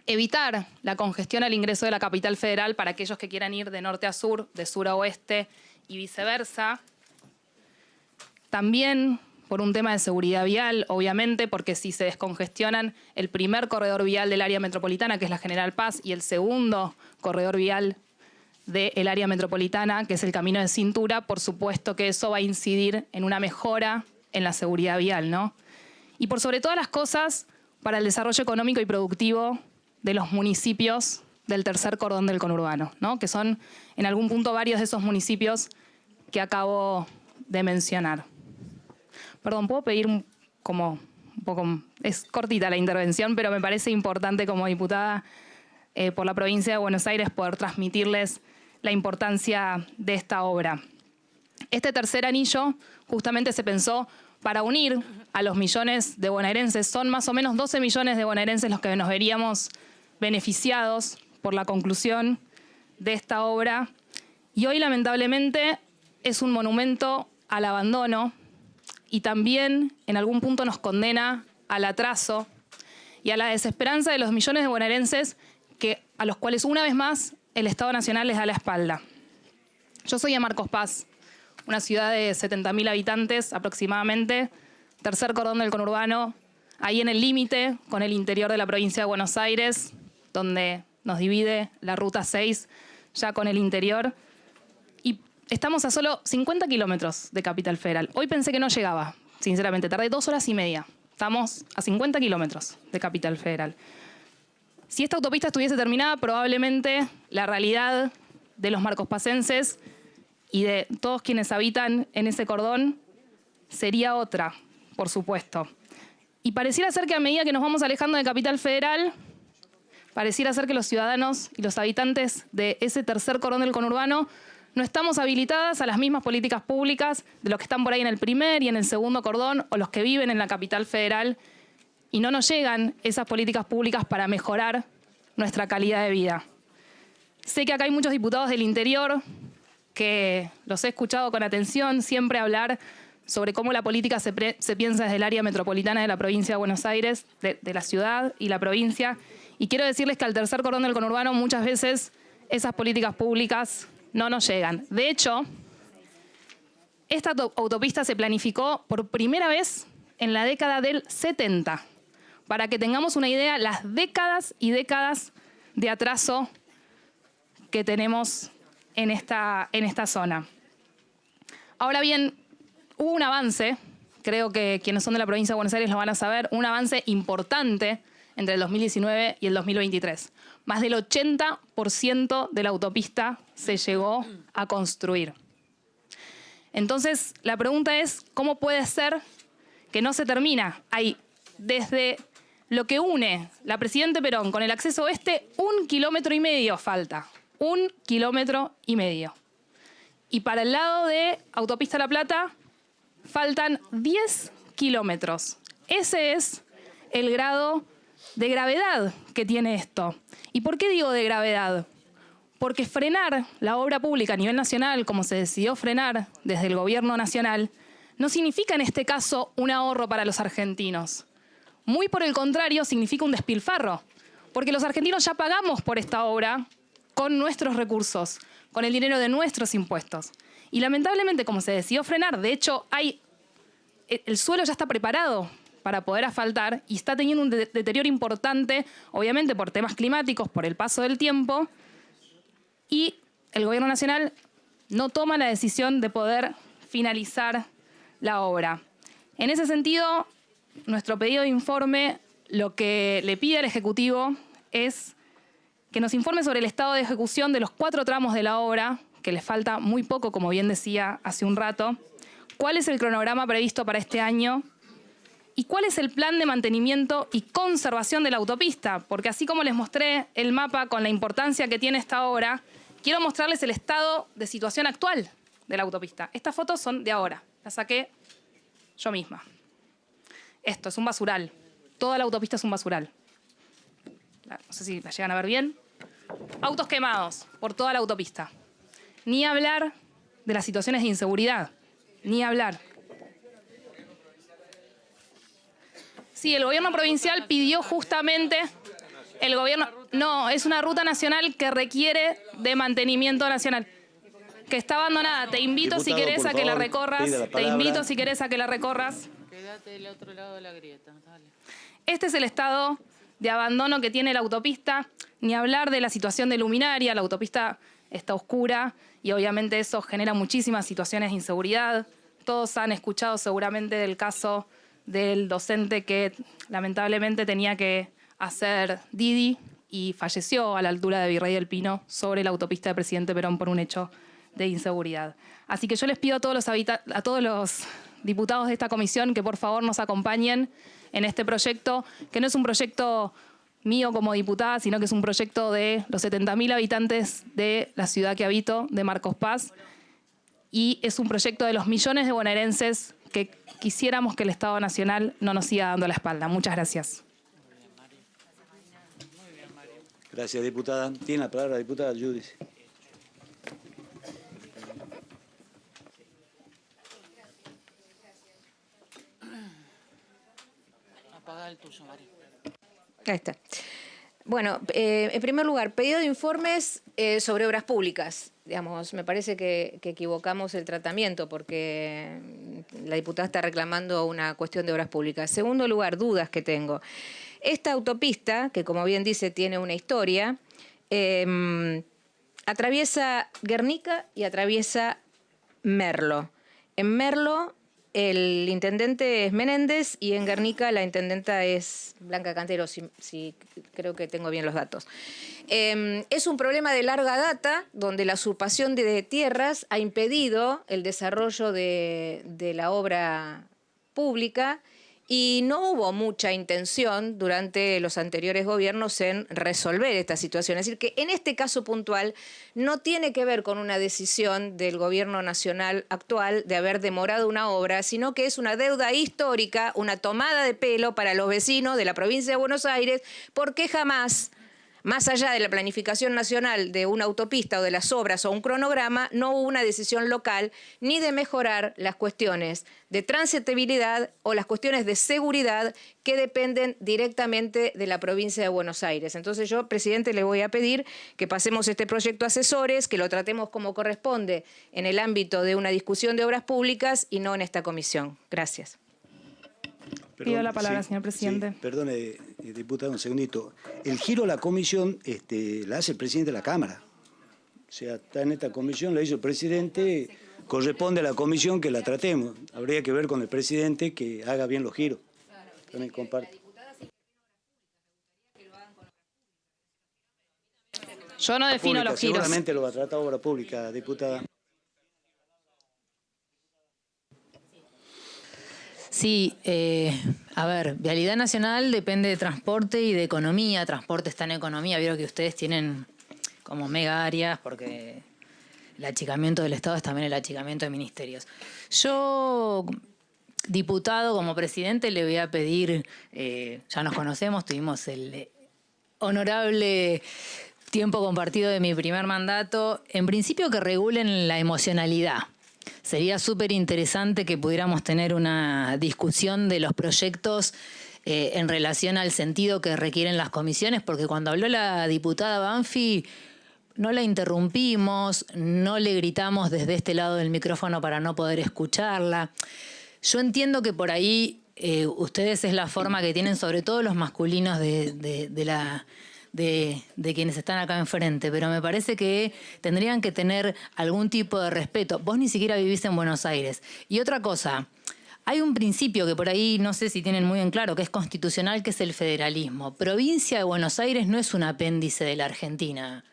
evitar la congestión al ingreso de la capital federal para aquellos que quieran ir de norte a sur, de sur a oeste y viceversa. También por un tema de seguridad vial, obviamente, porque si se descongestionan el primer corredor vial del área metropolitana, que es la General Paz, y el segundo corredor vial del área metropolitana, que es el Camino de Cintura, por supuesto que eso va a incidir en una mejora en la seguridad vial, ¿no? Y por sobre todas las cosas, para el desarrollo económico y productivo de los municipios del tercer cordón del conurbano, ¿no? Que son en algún punto varios de esos municipios que acabo de mencionar. Perdón, ¿puedo pedir como es cortita la intervención, pero me parece importante como diputada por la provincia de Buenos Aires poder transmitirles la importancia de esta obra. Este tercer anillo justamente se pensó para unir a los millones de bonaerenses. Son más o menos 12 millones de bonaerenses los que nos veríamos beneficiados por la conclusión de esta obra. Y hoy, lamentablemente, es un monumento al abandono y también en algún punto nos condena al atraso y a la desesperanza de los millones de bonaerenses a los cuales una vez más el Estado Nacional les da la espalda. Yo soy de Marcos Paz, una ciudad de 70.000 habitantes aproximadamente, tercer cordón del conurbano, ahí en el límite con el interior de la provincia de Buenos Aires, donde nos divide la Ruta 6 ya con el interior. Y estamos a solo 50 kilómetros de Capital Federal. Hoy pensé que no llegaba, sinceramente, tardé 2 horas y media. Estamos a 50 kilómetros de Capital Federal. Si esta autopista estuviese terminada, probablemente la realidad de los marcospacenses y de todos quienes habitan en ese cordón sería otra, por supuesto. Y pareciera ser que a medida que nos vamos alejando de Capital Federal, pareciera ser que los ciudadanos y los habitantes de ese tercer cordón del conurbano no estamos habilitadas a las mismas políticas públicas de los que están por ahí en el primer y en el segundo cordón o los que viven en la Capital Federal, y no nos llegan esas políticas públicas para mejorar nuestra calidad de vida. Sé que acá hay muchos diputados del interior que los he escuchado con atención siempre hablar sobre cómo la política se piensa desde el área metropolitana de la provincia de Buenos Aires, de la ciudad y la provincia. Y quiero decirles que al tercer cordón del conurbano muchas veces esas políticas públicas no nos llegan. De hecho, esta autopista se planificó por primera vez en la década del 70. Para que tengamos una idea, las décadas y décadas de atraso que tenemos en esta zona. Ahora bien, hubo un avance, creo que quienes son de la provincia de Buenos Aires lo van a saber, un avance importante entre el 2019 y el 2023. Más del 80% de la autopista se llegó a construir. Entonces, la pregunta es, ¿cómo puede ser que no se termina? Hay desde lo que une la Presidente Perón con el acceso oeste, 1,5 kilómetros falta. 1,5 kilómetros. Y para el lado de Autopista La Plata, faltan 10 kilómetros. Ese es el grado de gravedad que tiene esto. ¿Y por qué digo de gravedad? Porque frenar la obra pública a nivel nacional, como se decidió frenar desde el gobierno nacional, no significa en este caso un ahorro para los argentinos. Muy por el contrario, significa un despilfarro, porque los argentinos ya pagamos por esta obra con nuestros recursos, con el dinero de nuestros impuestos. Y lamentablemente, como se decidió frenar, de hecho, el suelo ya está preparado para poder asfaltar y está teniendo un deterioro importante, obviamente por temas climáticos, por el paso del tiempo, y el gobierno nacional no toma la decisión de poder finalizar la obra. En ese sentido, nuestro pedido de informe lo que le pide al Ejecutivo es que nos informe sobre el estado de ejecución de los 4 tramos de la obra, que les falta muy poco, como bien decía hace un rato, cuál es el cronograma previsto para este año y cuál es el plan de mantenimiento y conservación de la autopista, porque así como les mostré el mapa con la importancia que tiene esta obra, quiero mostrarles el estado de situación actual de la autopista. Estas fotos son de ahora, las saqué yo misma. Esto es un basural. Toda la autopista es un basural. No sé si la llegan a ver bien. Autos quemados por toda la autopista. Ni hablar de las situaciones de inseguridad. Ni hablar. Sí, el gobierno provincial pidió justamente... No, es una ruta nacional que requiere de mantenimiento nacional. Que está abandonada. Te invito, si querés, a que la recorras. Te invito, si querés, a que la recorras. Quédate del otro lado de la grieta, dale. Este es el estado de abandono que tiene la autopista, ni hablar de la situación de luminaria. La autopista está oscura y obviamente eso genera muchísimas situaciones de inseguridad. Todos han escuchado seguramente del caso del docente que lamentablemente tenía que hacer Didi y falleció a la altura de Virrey del Pino sobre la autopista de Presidente Perón por un hecho de inseguridad. Así que yo les pido a todos los diputados de esta comisión que por favor nos acompañen en este proyecto, que no es un proyecto mío como diputada, sino que es un proyecto de los 70.000 habitantes de la ciudad que habito, de Marcos Paz, y es un proyecto de los millones de bonaerenses que quisiéramos que el Estado Nacional no nos siga dando la espalda. Muchas gracias. Gracias, diputada. Tiene la palabra la diputada Judith. Apaga el tuyo, María. Ahí está. Bueno, en primer lugar, pedido de informes sobre obras públicas. Digamos, me parece que equivocamos el tratamiento porque la diputada está reclamando una cuestión de obras públicas. Segundo lugar, dudas que tengo. Esta autopista, que como bien dice tiene una historia, atraviesa Guernica y atraviesa Merlo. En Merlo el intendente es Menéndez y en Guernica la intendenta es Blanca Cantero, si creo que tengo bien los datos. Es un problema de larga data donde la usurpación de tierras ha impedido el desarrollo de la obra pública y no hubo mucha intención durante los anteriores gobiernos en resolver esta situación. Es decir, que en este caso puntual no tiene que ver con una decisión del gobierno nacional actual de haber demorado una obra, sino que es una deuda histórica, una tomada de pelo para los vecinos de la provincia de Buenos Aires, porque jamás, más allá de la planificación nacional de una autopista o de las obras o un cronograma, no hubo una decisión local ni de mejorar las cuestiones de transitabilidad o las cuestiones de seguridad que dependen directamente de la provincia de Buenos Aires. Entonces yo, presidente, le voy a pedir que pasemos este proyecto a asesores, que lo tratemos como corresponde en el ámbito de una discusión de obras públicas y no en esta comisión. Gracias. Pido la palabra, señor presidente. Sí, perdone, diputado, un segundito. El giro a la comisión la hace el presidente de la Cámara. O sea, está en esta comisión, la hizo el presidente, corresponde a la comisión que la tratemos. Habría que ver con el presidente que haga bien los giros. También comparto. Yo no defino los giros. Seguramente lo va a tratar obra pública, diputada. Sí, a ver, Vialidad Nacional depende de transporte y de economía. Transporte está en economía. Vieron que ustedes tienen como mega áreas porque el achicamiento del Estado es también el achicamiento de ministerios. Yo, diputado, como presidente, le voy a pedir, ya nos conocemos, tuvimos el honorable tiempo compartido de mi primer mandato, en principio que regulen la emocionalidad. Sería súper interesante que pudiéramos tener una discusión de los proyectos en relación al sentido que requieren las comisiones, porque cuando habló la diputada Banfi, no la interrumpimos, no le gritamos desde este lado del micrófono para no poder escucharla. Yo entiendo que por ahí ustedes es la forma que tienen, sobre todo los masculinos de quienes están acá enfrente, pero me parece que tendrían que tener algún tipo de respeto. Vos ni siquiera vivís en Buenos Aires. Y otra cosa, hay un principio que por ahí no sé si tienen muy en claro, que es constitucional, que es el federalismo. Provincia de Buenos Aires no es un apéndice de la Argentina.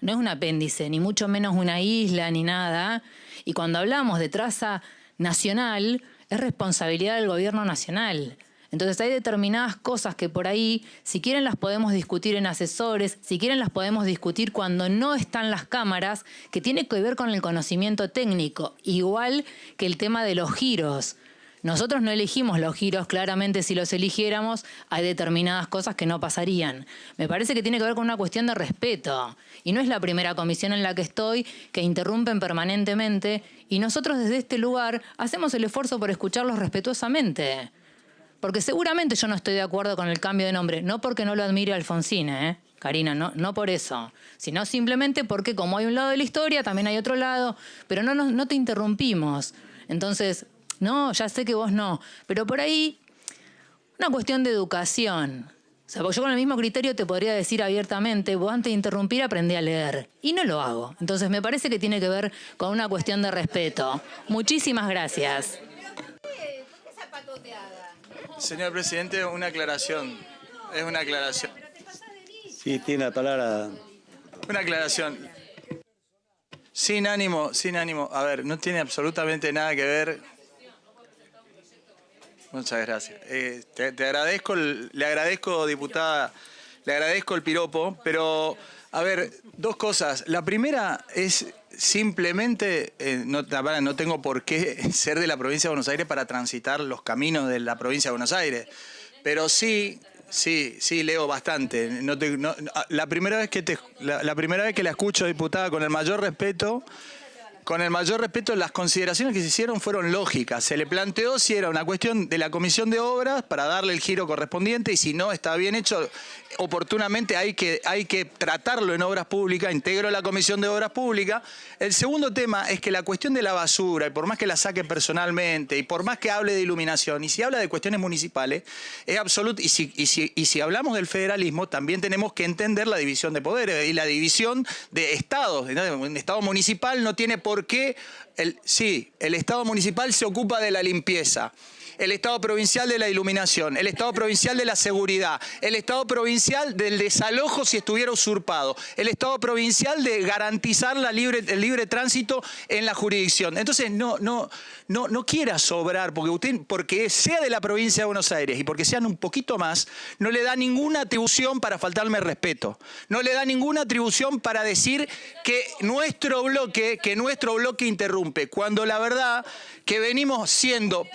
No es un apéndice, ni mucho menos una isla, ni nada. Y cuando hablamos de traza nacional, es responsabilidad del gobierno nacional. Entonces hay determinadas cosas que por ahí, si quieren las podemos discutir en asesores, si quieren las podemos discutir cuando no están las cámaras, que tiene que ver con el conocimiento técnico, igual que el tema de los giros. Nosotros no elegimos los giros, claramente si los eligiéramos hay determinadas cosas que no pasarían. Me parece que tiene que ver con una cuestión de respeto. Y no es la primera comisión en la que estoy, que interrumpen permanentemente, y nosotros desde este lugar hacemos el esfuerzo por escucharlos respetuosamente. Porque seguramente yo no estoy de acuerdo con el cambio de nombre, no porque no lo admire Alfonsín, Karina, no por eso, sino simplemente porque como hay un lado de la historia, también hay otro lado, pero no te interrumpimos. Entonces, no, ya sé que vos no, pero por ahí, una cuestión de educación. O sea, porque yo con el mismo criterio te podría decir abiertamente, vos antes de interrumpir aprendí a leer, y no lo hago. Entonces me parece que tiene que ver con una cuestión de respeto. Muchísimas gracias. Señor presidente, una aclaración. Es una aclaración. Sí, tiene la palabra. Una aclaración. Sin ánimo. A ver, no tiene absolutamente nada que ver. Muchas gracias. Te agradezco, le agradezco, diputada, le agradezco el piropo, pero, a ver, dos cosas. La primera es simplemente, no tengo por qué ser de la provincia de Buenos Aires para transitar los caminos de la provincia de Buenos Aires, pero sí, leo bastante. La primera vez que la escucho, diputada, con el mayor respeto, las consideraciones que se hicieron fueron lógicas. Se le planteó si era una cuestión de la Comisión de Obras para darle el giro correspondiente y si no está bien hecho, oportunamente hay que tratarlo en Obras Públicas, integro la Comisión de Obras Públicas. El segundo tema es que la cuestión de la basura, y por más que la saque personalmente, y por más que hable de iluminación, y si habla de cuestiones municipales, es absoluto. Y si hablamos del federalismo, también tenemos que entender la división de poderes y la división de estados. Un estado municipal no tiene por qué, el Estado municipal se ocupa de la limpieza, el Estado provincial de la iluminación, el Estado provincial de la seguridad, el Estado provincial del desalojo si estuviera usurpado, el Estado provincial de garantizar el libre tránsito en la jurisdicción. Entonces no quiera sobrar, porque sea de la provincia de Buenos Aires y porque sean un poquito más, no le da ninguna atribución para faltarme el respeto. No le da ninguna atribución para decir que nuestro bloque interrumpe, cuando la verdad que venimos siendo...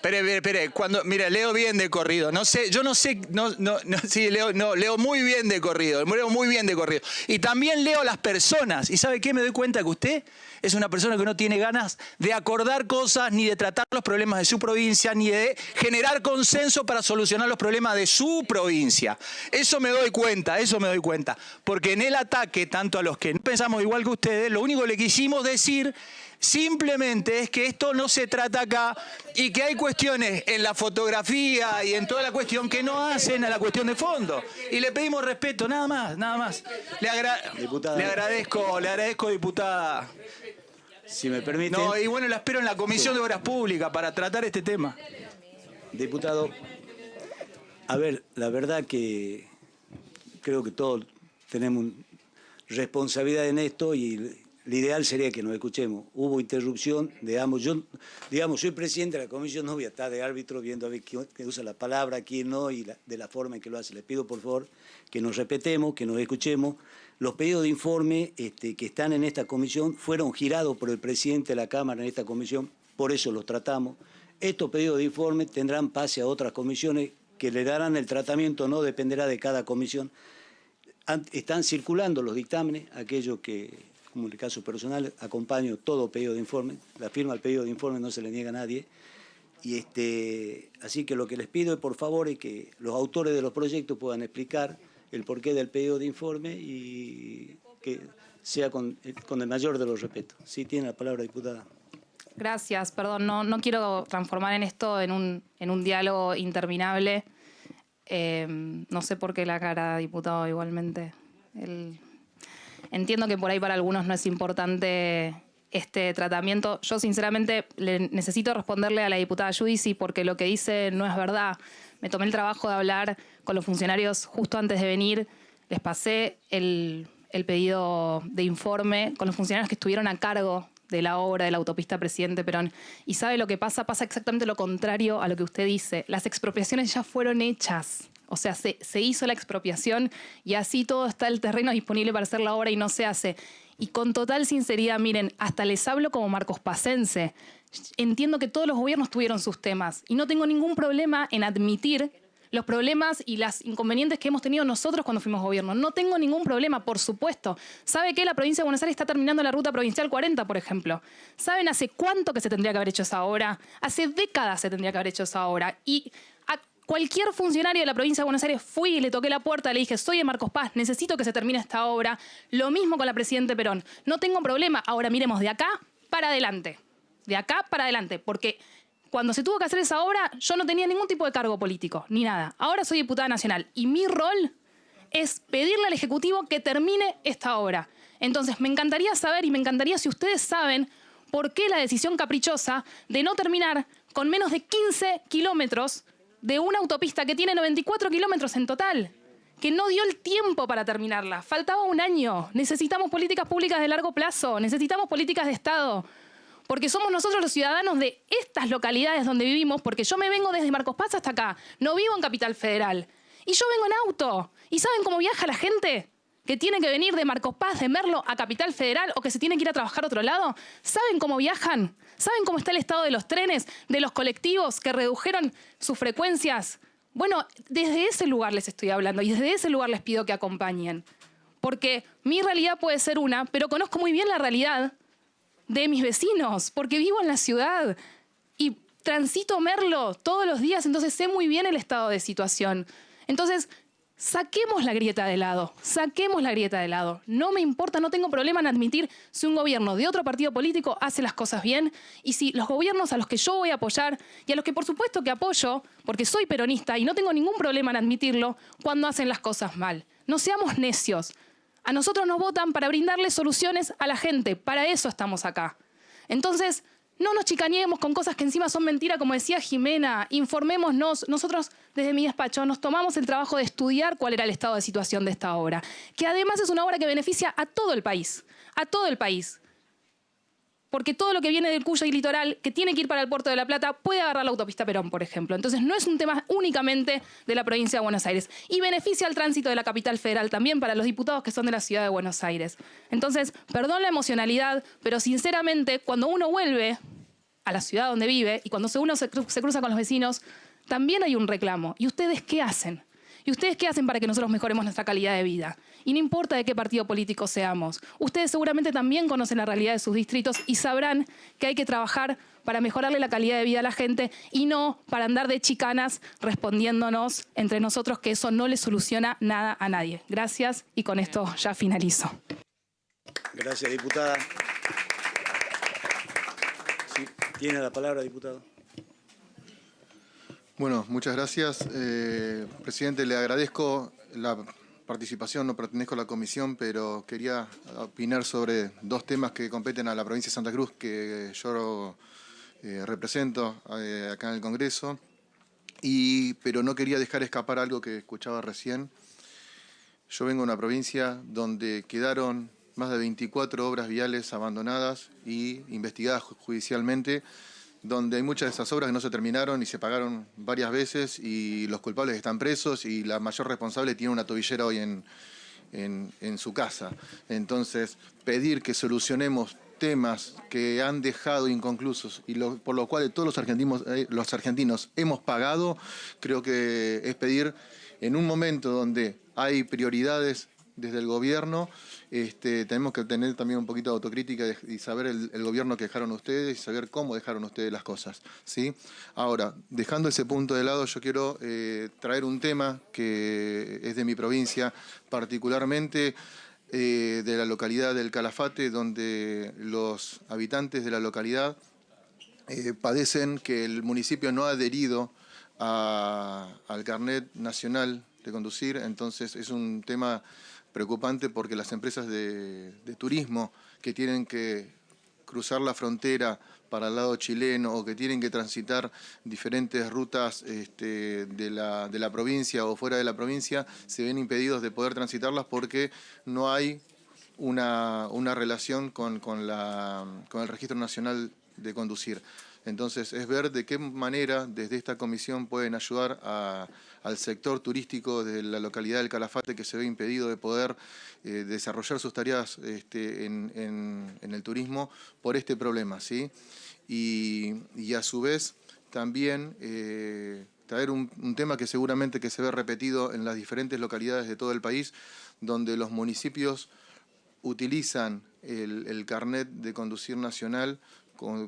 Espere, mira, leo bien de corrido. Leo muy bien de corrido. Y también leo las personas. ¿Y sabe qué? Me doy cuenta que usted es una persona que no tiene ganas de acordar cosas, ni de tratar los problemas de su provincia, ni de generar consenso para solucionar los problemas de su provincia. Eso me doy cuenta. Porque en el ataque, tanto a los que no pensamos igual que ustedes, lo único que le quisimos decir simplemente es que esto no se trata acá y que hay cuestiones en la fotografía y en toda la cuestión que no hacen a la cuestión de fondo. Y le pedimos respeto, nada más. Le agradezco, diputada. Si me permite. No, y bueno, la espero en la Comisión de Obras Públicas para tratar este tema. Diputado, a ver, la verdad que creo que todos tenemos responsabilidad en esto y lo ideal sería que nos escuchemos. Hubo interrupción de ambos. Yo, soy presidente de la comisión, no voy a estar de árbitro viendo a ver quién usa la palabra, quién no, y de la forma en que lo hace. Les pido, por favor, que nos respetemos, que nos escuchemos. Los pedidos de informe que están en esta comisión fueron girados por el presidente de la Cámara en esta comisión, por eso los tratamos. Estos pedidos de informe tendrán pase a otras comisiones que le darán el tratamiento, no dependerá de cada comisión. Están circulando los dictámenes, aquellos que... Como en el caso personal, acompaño todo pedido de informe. La firma al pedido de informe no se le niega a nadie. Y así que lo que les pido, por favor, es que los autores de los proyectos puedan explicar el porqué del pedido de informe y que sea con el mayor de los respetos. Sí, tiene la palabra, diputada. Gracias, perdón, no quiero transformar en esto en un diálogo interminable. No sé por qué la cara, diputado, igualmente. Entiendo que por ahí para algunos no es importante este tratamiento. Yo, sinceramente, necesito responderle a la diputada Giudici porque lo que dice no es verdad. Me tomé el trabajo de hablar con los funcionarios justo antes de venir. Les pasé el pedido de informe con los funcionarios que estuvieron a cargo de la obra de la autopista Presidente Perón. ¿Y sabe lo que pasa? Pasa exactamente lo contrario a lo que usted dice. Las expropiaciones ya fueron hechas. O sea, se hizo la expropiación y así todo está el terreno disponible para hacer la obra y no se hace. Y con total sinceridad, miren, hasta les hablo como marcospacense. Entiendo que todos los gobiernos tuvieron sus temas y no tengo ningún problema en admitir los problemas y las inconvenientes que hemos tenido nosotros cuando fuimos gobierno. No tengo ningún problema, por supuesto. ¿Sabe qué? La provincia de Buenos Aires está terminando la ruta provincial 40, por ejemplo. ¿Saben hace cuánto que se tendría que haber hecho esa obra? Hace décadas se tendría que haber hecho esa obra. Y a cualquier funcionario de la provincia de Buenos Aires fui y le toqué la puerta, le dije, soy de Marcos Paz, necesito que se termine esta obra. Lo mismo con la Presidente Perón. No tengo problema. Ahora miremos de acá para adelante. De acá para adelante, porque cuando se tuvo que hacer esa obra, yo no tenía ningún tipo de cargo político, ni nada. Ahora soy diputada nacional y mi rol es pedirle al Ejecutivo que termine esta obra. Entonces, me encantaría saber y me encantaría si ustedes saben por qué la decisión caprichosa de no terminar con menos de 15 kilómetros de una autopista que tiene 94 kilómetros en total, que no dio el tiempo para terminarla. Faltaba un año. Necesitamos políticas públicas de largo plazo, necesitamos políticas de Estado. porque somos nosotros los ciudadanos de estas localidades donde vivimos, porque yo me vengo desde Marcos Paz hasta acá, no vivo en Capital Federal. Y yo vengo en auto. ¿Y saben cómo viaja la gente que tiene que venir de Marcos Paz, de Merlo, a Capital Federal o que se tiene que ir a trabajar a otro lado? ¿Saben cómo viajan? ¿Saben cómo está el estado de los trenes, de los colectivos que redujeron sus frecuencias? Bueno, desde ese lugar les estoy hablando y desde ese lugar les pido que acompañen. Porque mi realidad puede ser una, pero conozco muy bien la realidad de mis vecinos, porque vivo en la ciudad y transito Merlo todos los días, entonces sé muy bien el estado de situación. Entonces, saquemos la grieta de lado, saquemos la grieta de lado. No me importa, no tengo problema en admitir si un gobierno de otro partido político hace las cosas bien y si los gobiernos a los que yo voy a apoyar y a los que por supuesto que apoyo, porque soy peronista y no tengo ningún problema en admitirlo, cuando hacen las cosas mal. No seamos necios. A nosotros nos votan para brindarle soluciones a la gente, para eso estamos acá. Entonces, no nos chicaneemos con cosas que encima son mentiras, como decía Jimena, informémonos. Nosotros, desde mi despacho, nos tomamos el trabajo de estudiar cuál era el estado de situación de esta obra, que además es una obra que beneficia a todo el país, porque todo lo que viene del Cuyo y Litoral, que tiene que ir para el Puerto de la Plata, puede agarrar la autopista Perón, por ejemplo. Entonces no es un tema únicamente de la provincia de Buenos Aires. Y beneficia al tránsito de la capital federal también para los diputados que son de la ciudad de Buenos Aires. Entonces, perdón la emocionalidad, pero sinceramente, cuando uno vuelve a la ciudad donde vive y cuando uno se cruza con los vecinos, también hay un reclamo. ¿Y ustedes qué hacen? ¿Y ustedes qué hacen para que nosotros mejoremos nuestra calidad de vida? Y no importa de qué partido político seamos. Ustedes seguramente también conocen la realidad de sus distritos y sabrán que hay que trabajar para mejorarle la calidad de vida a la gente y no para andar de chicanas respondiéndonos entre nosotros, que eso no le soluciona nada a nadie. Gracias y con esto ya finalizo. Gracias, diputada. Sí, tiene la palabra, diputado. Bueno, muchas gracias. Presidente, le agradezco la participación, no pertenezco a la comisión, pero quería opinar sobre dos temas que competen a la provincia de Santa Cruz, que yo represento acá en el Congreso, pero no quería dejar escapar algo que escuchaba recién. Yo vengo de una provincia donde quedaron más de 24 obras viales abandonadas y investigadas judicialmente, donde hay muchas de esas obras que no se terminaron y se pagaron varias veces y los culpables están presos y la mayor responsable tiene una tobillera hoy en su casa. Entonces, pedir que solucionemos temas que han dejado inconclusos y por lo cual todos los argentinos hemos pagado, creo que es pedir en un momento donde hay prioridades desde el gobierno, tenemos que tener también un poquito de autocrítica y saber el gobierno que dejaron ustedes y saber cómo dejaron ustedes las cosas, ¿sí? Ahora, dejando ese punto de lado, yo quiero traer un tema que es de mi provincia, particularmente de la localidad del Calafate, donde los habitantes de la localidad padecen que el municipio no ha adherido al carnet nacional de conducir. Entonces es un tema preocupante porque las empresas de turismo que tienen que cruzar la frontera para el lado chileno o que tienen que transitar diferentes rutas de la provincia o fuera de la provincia, se ven impedidos de poder transitarlas porque no hay una relación con el Registro Nacional de Conducir. Entonces, es ver de qué manera desde esta comisión pueden ayudar al sector turístico de la localidad del Calafate, que se ve impedido de poder desarrollar sus tareas en el turismo por este problema, ¿sí? Y a su vez también traer un tema que seguramente que se ve repetido en las diferentes localidades de todo el país, donde los municipios utilizan el carnet de conducir nacional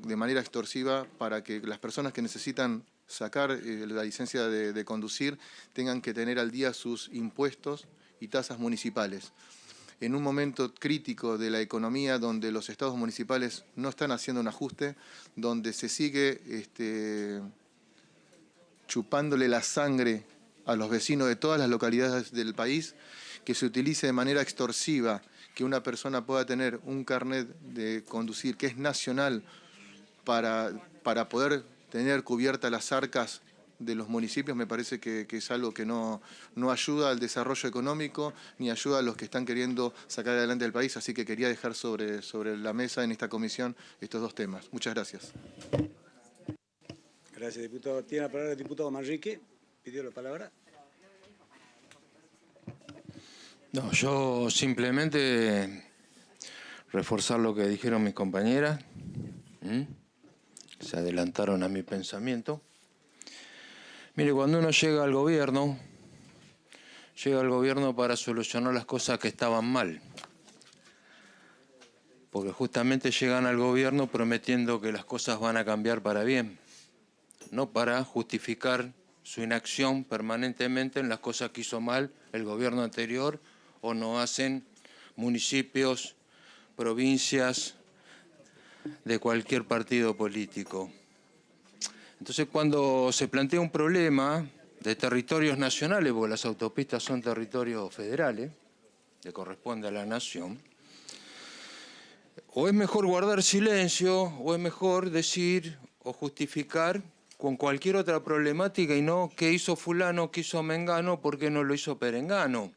de manera extorsiva para que las personas que necesitan sacar la licencia de conducir tengan que tener al día sus impuestos y tasas municipales. En un momento crítico de la economía donde los estados municipales no están haciendo un ajuste, donde se sigue chupándole la sangre a los vecinos de todas las localidades del país, que se utilice de manera extorsiva que una persona pueda tener un carnet de conducir que es nacional para poder tener cubiertas las arcas de los municipios me parece que es algo que no ayuda al desarrollo económico ni ayuda a los que están queriendo sacar adelante el país, así que quería dejar sobre la mesa en esta comisión estos dos temas. Muchas gracias. Gracias, diputado. Tiene la palabra el diputado Manrique. Pidió la palabra. No, yo simplemente reforzar lo que dijeron mis compañeras. Se adelantaron a mi pensamiento. Mire, cuando uno llega al gobierno para solucionar las cosas que estaban mal. Porque justamente llegan al gobierno prometiendo que las cosas van a cambiar para bien, no para justificar su inacción permanentemente en las cosas que hizo mal el gobierno anterior o no hacen municipios, provincias de cualquier partido político. Entonces, cuando se plantea un problema de territorios nacionales, porque las autopistas son territorios federales, que corresponde a la nación, o es mejor guardar silencio, o es mejor decir o justificar con cualquier otra problemática y no qué hizo fulano, qué hizo mengano, por qué no lo hizo perengano.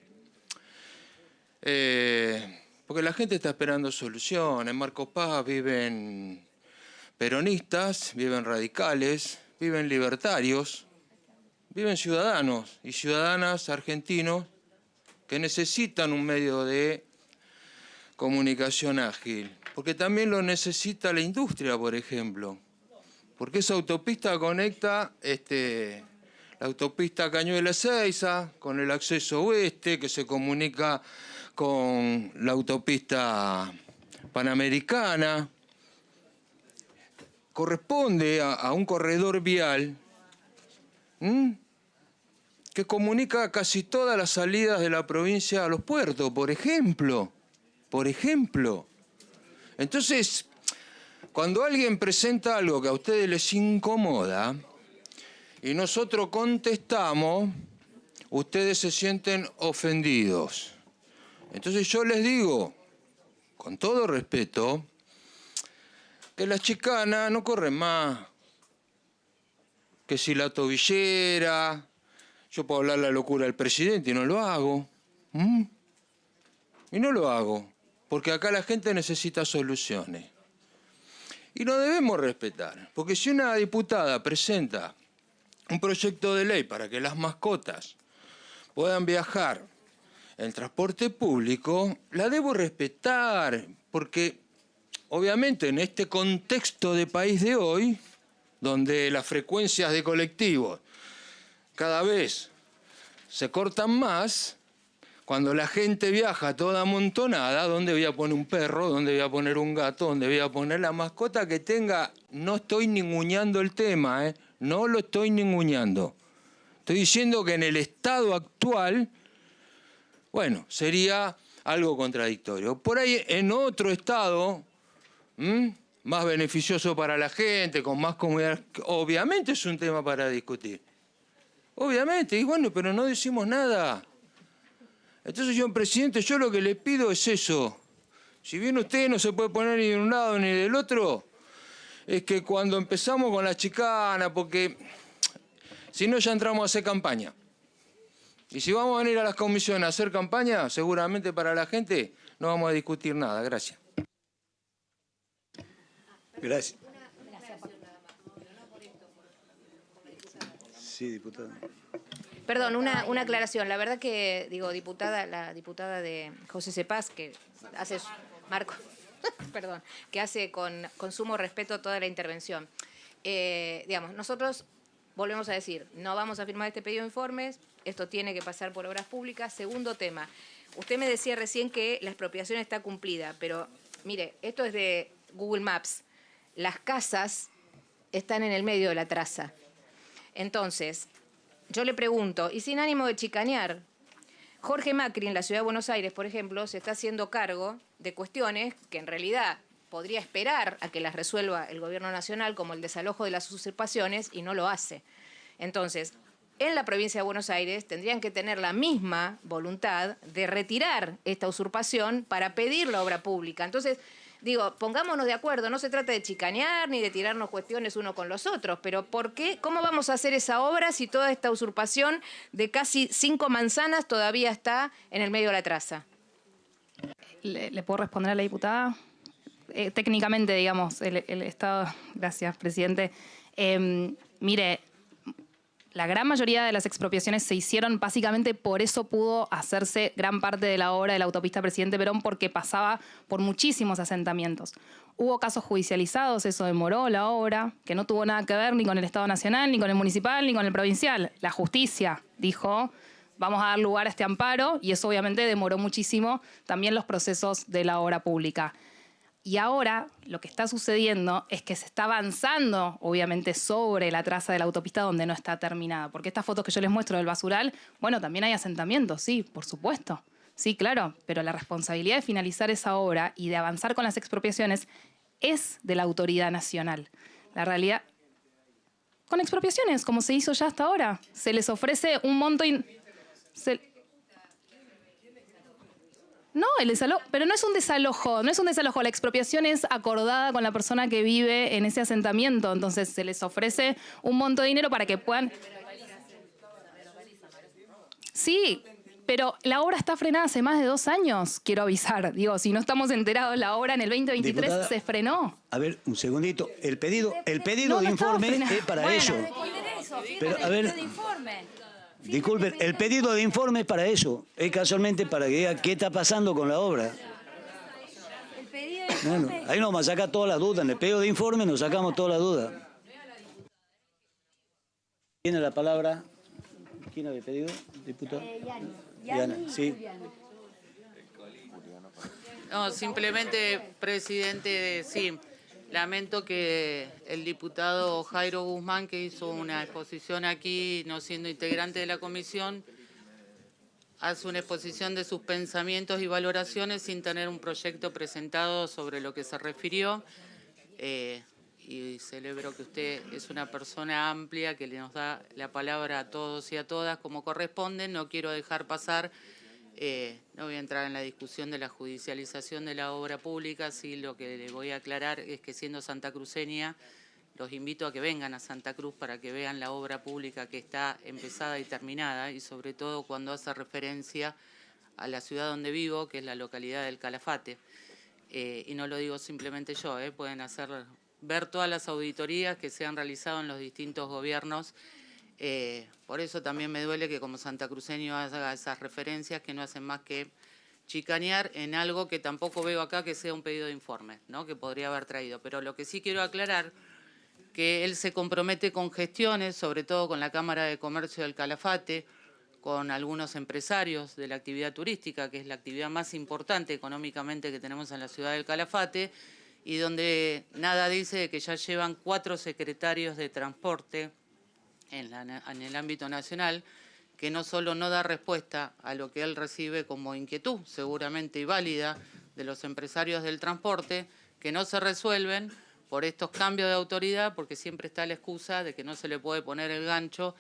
Porque la gente está esperando soluciones. En Marcos Paz viven peronistas, viven radicales, viven libertarios, viven ciudadanos y ciudadanas argentinos que necesitan un medio de comunicación ágil. Porque también lo necesita la industria, por ejemplo. Porque esa autopista conecta la autopista Cañuelas-Ezeiza con el acceso oeste, que se comunica con la autopista Panamericana. Corresponde a un corredor vial que comunica casi todas las salidas de la provincia a los puertos, por ejemplo. Entonces, cuando alguien presenta algo que a ustedes les incomoda y nosotros contestamos, ustedes se sienten ofendidos. Entonces yo les digo, con todo respeto, que las chicanas no corren más. Que si la tobillera, yo puedo hablar la locura del presidente y no lo hago. Y no lo hago, porque acá la gente necesita soluciones. Y lo debemos respetar, porque si una diputada presenta un proyecto de ley para que las mascotas puedan viajar en transporte público, la debo respetar, porque obviamente en este contexto de país de hoy, donde las frecuencias de colectivos cada vez se cortan más, cuando la gente viaja toda amontonada, ¿dónde voy a poner un perro? ¿Dónde voy a poner un gato? ¿Dónde voy a poner la mascota que tenga? No estoy ninguneando el tema, no lo estoy ninguneando. Estoy diciendo que en el estado actual, bueno, sería algo contradictorio. Por ahí en otro estado, más beneficioso para la gente, con más comunidad, obviamente es un tema para discutir. Obviamente, y bueno, pero no decimos nada. Entonces, señor presidente, yo lo que le pido es eso. Si bien usted no se puede poner ni de un lado ni del otro, es que cuando empezamos con la chicana, porque si no ya entramos a hacer campaña. Y si vamos a venir a las comisiones a hacer campaña, seguramente para la gente no vamos a discutir nada. Gracias. Gracias. Sí, diputada. Perdón, una aclaración. La verdad que, digo, la diputada de José Cepaz, que hace, Marco, perdón, que hace con sumo respeto toda la intervención. Digamos, nosotros volvemos a decir, no vamos a firmar este pedido de informes, esto tiene que pasar por obras públicas. Segundo tema, usted me decía recién que la expropiación está cumplida, pero mire, esto es de Google Maps. Las casas están en el medio de la traza. Entonces, yo le pregunto, y sin ánimo de chicanear, Jorge Macri en la Ciudad de Buenos Aires, por ejemplo, se está haciendo cargo de cuestiones que en realidad podría esperar a que las resuelva el gobierno nacional, como el desalojo de las usurpaciones, y no lo hace. Entonces, en la provincia de Buenos Aires tendrían que tener la misma voluntad de retirar esta usurpación para pedir la obra pública. Entonces, Digo, pongámonos de acuerdo, no se trata de chicanear ni de tirarnos cuestiones uno con los otros, pero ¿por qué? ¿Cómo vamos a hacer esa obra si toda esta usurpación de casi 5 manzanas todavía está en el medio de la traza? ¿Le puedo responder a la diputada? Técnicamente, digamos, el Estado... Gracias, presidente. Mire, la gran mayoría de las expropiaciones se hicieron básicamente por eso pudo hacerse gran parte de la obra de la autopista Presidente Perón, porque pasaba por muchísimos asentamientos. Hubo casos judicializados, eso demoró la obra, que no tuvo nada que ver ni con el Estado Nacional, ni con el municipal, ni con el provincial. La justicia dijo, vamos a dar lugar a este amparo, y eso obviamente demoró muchísimo también los procesos de la obra pública. Y ahora lo que está sucediendo es que se está avanzando, obviamente, sobre la traza de la autopista donde no está terminada. Porque estas fotos que yo les muestro del basural, bueno, también hay asentamientos, sí, por supuesto. Sí, claro, pero la responsabilidad de finalizar esa obra y de avanzar con las expropiaciones es de la autoridad nacional. La realidad... Con expropiaciones, como se hizo ya hasta ahora. Se les ofrece un monto... No, pero no es un desalojo, no es un desalojo. La expropiación es acordada con la persona que vive en ese asentamiento. Entonces se les ofrece un monto de dinero para que puedan... Sí, pero la obra está frenada hace más de 2 años, quiero avisar. Digo, si no estamos enterados, la obra en el 2023 Diputada, se frenó. A ver, un segundito. El pedido de informe es para eso. Pero, a ver... Disculpen, el pedido de informe es para eso. Es casualmente para que diga qué está pasando con la obra. Bueno, ahí nos vamos a sacar todas las dudas. En el pedido de informe nos sacamos todas las dudas. ¿Tiene la palabra? ¿Quién había pedido, diputado? Diana, sí. No, simplemente, presidente, sí. Lamento que el diputado Jairo Guzmán, que hizo una exposición aquí, no siendo integrante de la comisión, hace una exposición de sus pensamientos y valoraciones sin tener un proyecto presentado sobre lo que se refirió. Y celebro que usted es una persona amplia, que nos da la palabra a todos y a todas como corresponde. No quiero dejar pasar... no voy a entrar en la discusión de la judicialización de la obra pública, sí lo que le voy a aclarar es que siendo santacruceña, los invito a que vengan a Santa Cruz para que vean la obra pública que está empezada y terminada, y sobre todo cuando hace referencia a la ciudad donde vivo, que es la localidad del Calafate. Y no lo digo simplemente yo, pueden ver todas las auditorías que se han realizado en los distintos gobiernos. Por eso también me duele que como santacruceño haga esas referencias que no hacen más que chicanear en algo que tampoco veo acá que sea un pedido de informe, ¿no? Que podría haber traído. Pero lo que sí quiero aclarar, que él se compromete con gestiones, sobre todo con la Cámara de Comercio del Calafate, con algunos empresarios de la actividad turística, que es la actividad más importante económicamente que tenemos en la ciudad del Calafate, y donde nada dice de que ya llevan 4 secretarios de transporte en el ámbito nacional, que no solo no da respuesta a lo que él recibe como inquietud, seguramente y válida, de los empresarios del transporte, que no se resuelven por estos cambios de autoridad, porque siempre está la excusa de que no se le puede poner el gancho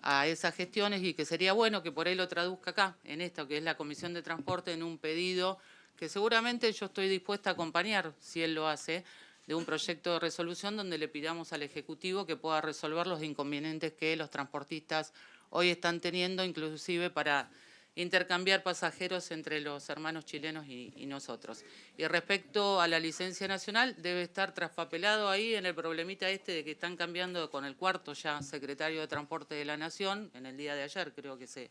a esas gestiones, y que sería bueno que por ahí lo traduzca acá, en esto que es la Comisión de Transporte, en un pedido que seguramente yo estoy dispuesta a acompañar, si él lo hace, de un proyecto de resolución donde le pidamos al Ejecutivo que pueda resolver los inconvenientes que los transportistas hoy están teniendo, inclusive para intercambiar pasajeros entre los hermanos chilenos y nosotros. Y respecto a la licencia nacional, debe estar traspapelado ahí en el problemita de que están cambiando con el 4º ya secretario de Transporte de la Nación. En el día de ayer creo que se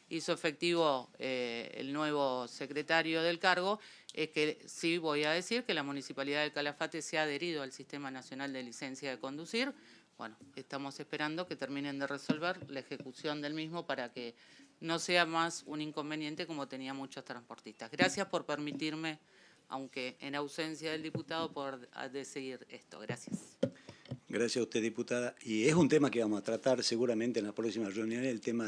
hizo efectivo el nuevo secretario del cargo. Es que sí voy a decir que la Municipalidad del Calafate se ha adherido al Sistema Nacional de Licencia de Conducir. Bueno, estamos esperando que terminen de resolver la ejecución del mismo para que no sea más un inconveniente como tenían muchos transportistas. Gracias por permitirme, aunque en ausencia del diputado, por decidir esto. Gracias. Gracias a usted, diputada. Y es un tema que vamos a tratar seguramente en la próxima reunión, el tema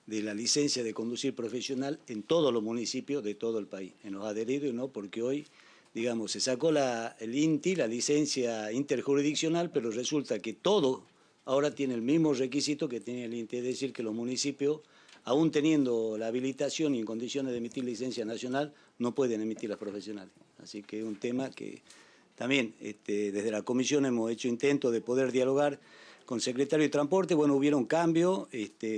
de la licencia de conducir profesional en todos los municipios de todo el país, en los adheridos y no, porque hoy, digamos, se sacó el INTI, la licencia interjurisdiccional, pero resulta que todo ahora tiene el mismo requisito que tenía el INTI, es decir, que los municipios aún teniendo la habilitación y en condiciones de emitir licencia nacional, no pueden emitir las profesionales. Así que es un tema que también desde la comisión hemos hecho intentos de poder dialogar con el secretario de Transporte. Bueno, hubieron cambios,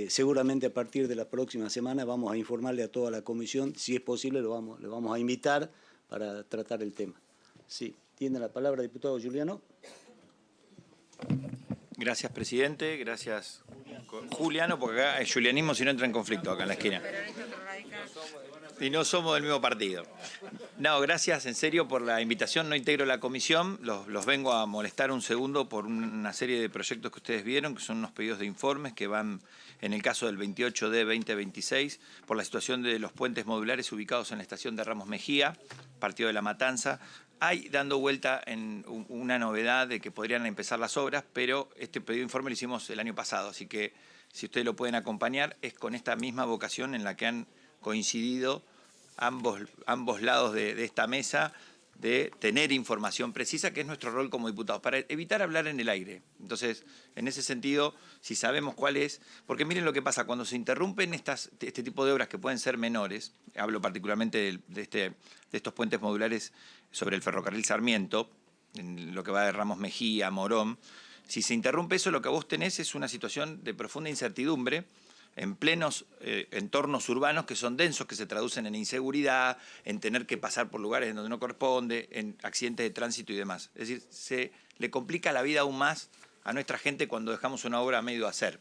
seguramente a partir de la próxima semana vamos a informarle a toda la comisión, si es posible le vamos a invitar para tratar el tema. Sí, tiene la palabra diputado Giuliano. Gracias, presidente. Gracias, Juliano, porque acá el julianismo si no entra en conflicto acá en la esquina. Y no somos del mismo partido. No, gracias en serio por la invitación. No integro la comisión. Los vengo a molestar un segundo por una serie de proyectos que ustedes vieron, que son unos pedidos de informes que van, en el caso del 28D-2026, por la situación de los puentes modulares ubicados en la estación de Ramos Mejía, partido de La Matanza. Hay dando vuelta en una novedad de que podrían empezar las obras, pero este pedido de informe lo hicimos el año pasado, así que si ustedes lo pueden acompañar, es con esta misma vocación en la que han coincidido ambos lados de esta mesa, de tener información precisa, que es nuestro rol como diputados, para evitar hablar en el aire. Entonces, en ese sentido, si sabemos cuál es, porque miren lo que pasa, cuando se interrumpen este tipo de obras que pueden ser menores, hablo particularmente de estos puentes modulares sobre el ferrocarril Sarmiento, en lo que va de Ramos Mejía, Morón, si se interrumpe eso, lo que vos tenés es una situación de profunda incertidumbre, en plenos entornos urbanos que son densos, que se traducen en inseguridad, en tener que pasar por lugares en donde no corresponde, en accidentes de tránsito y demás. Es decir, se le complica la vida aún más a nuestra gente cuando dejamos una obra a medio hacer.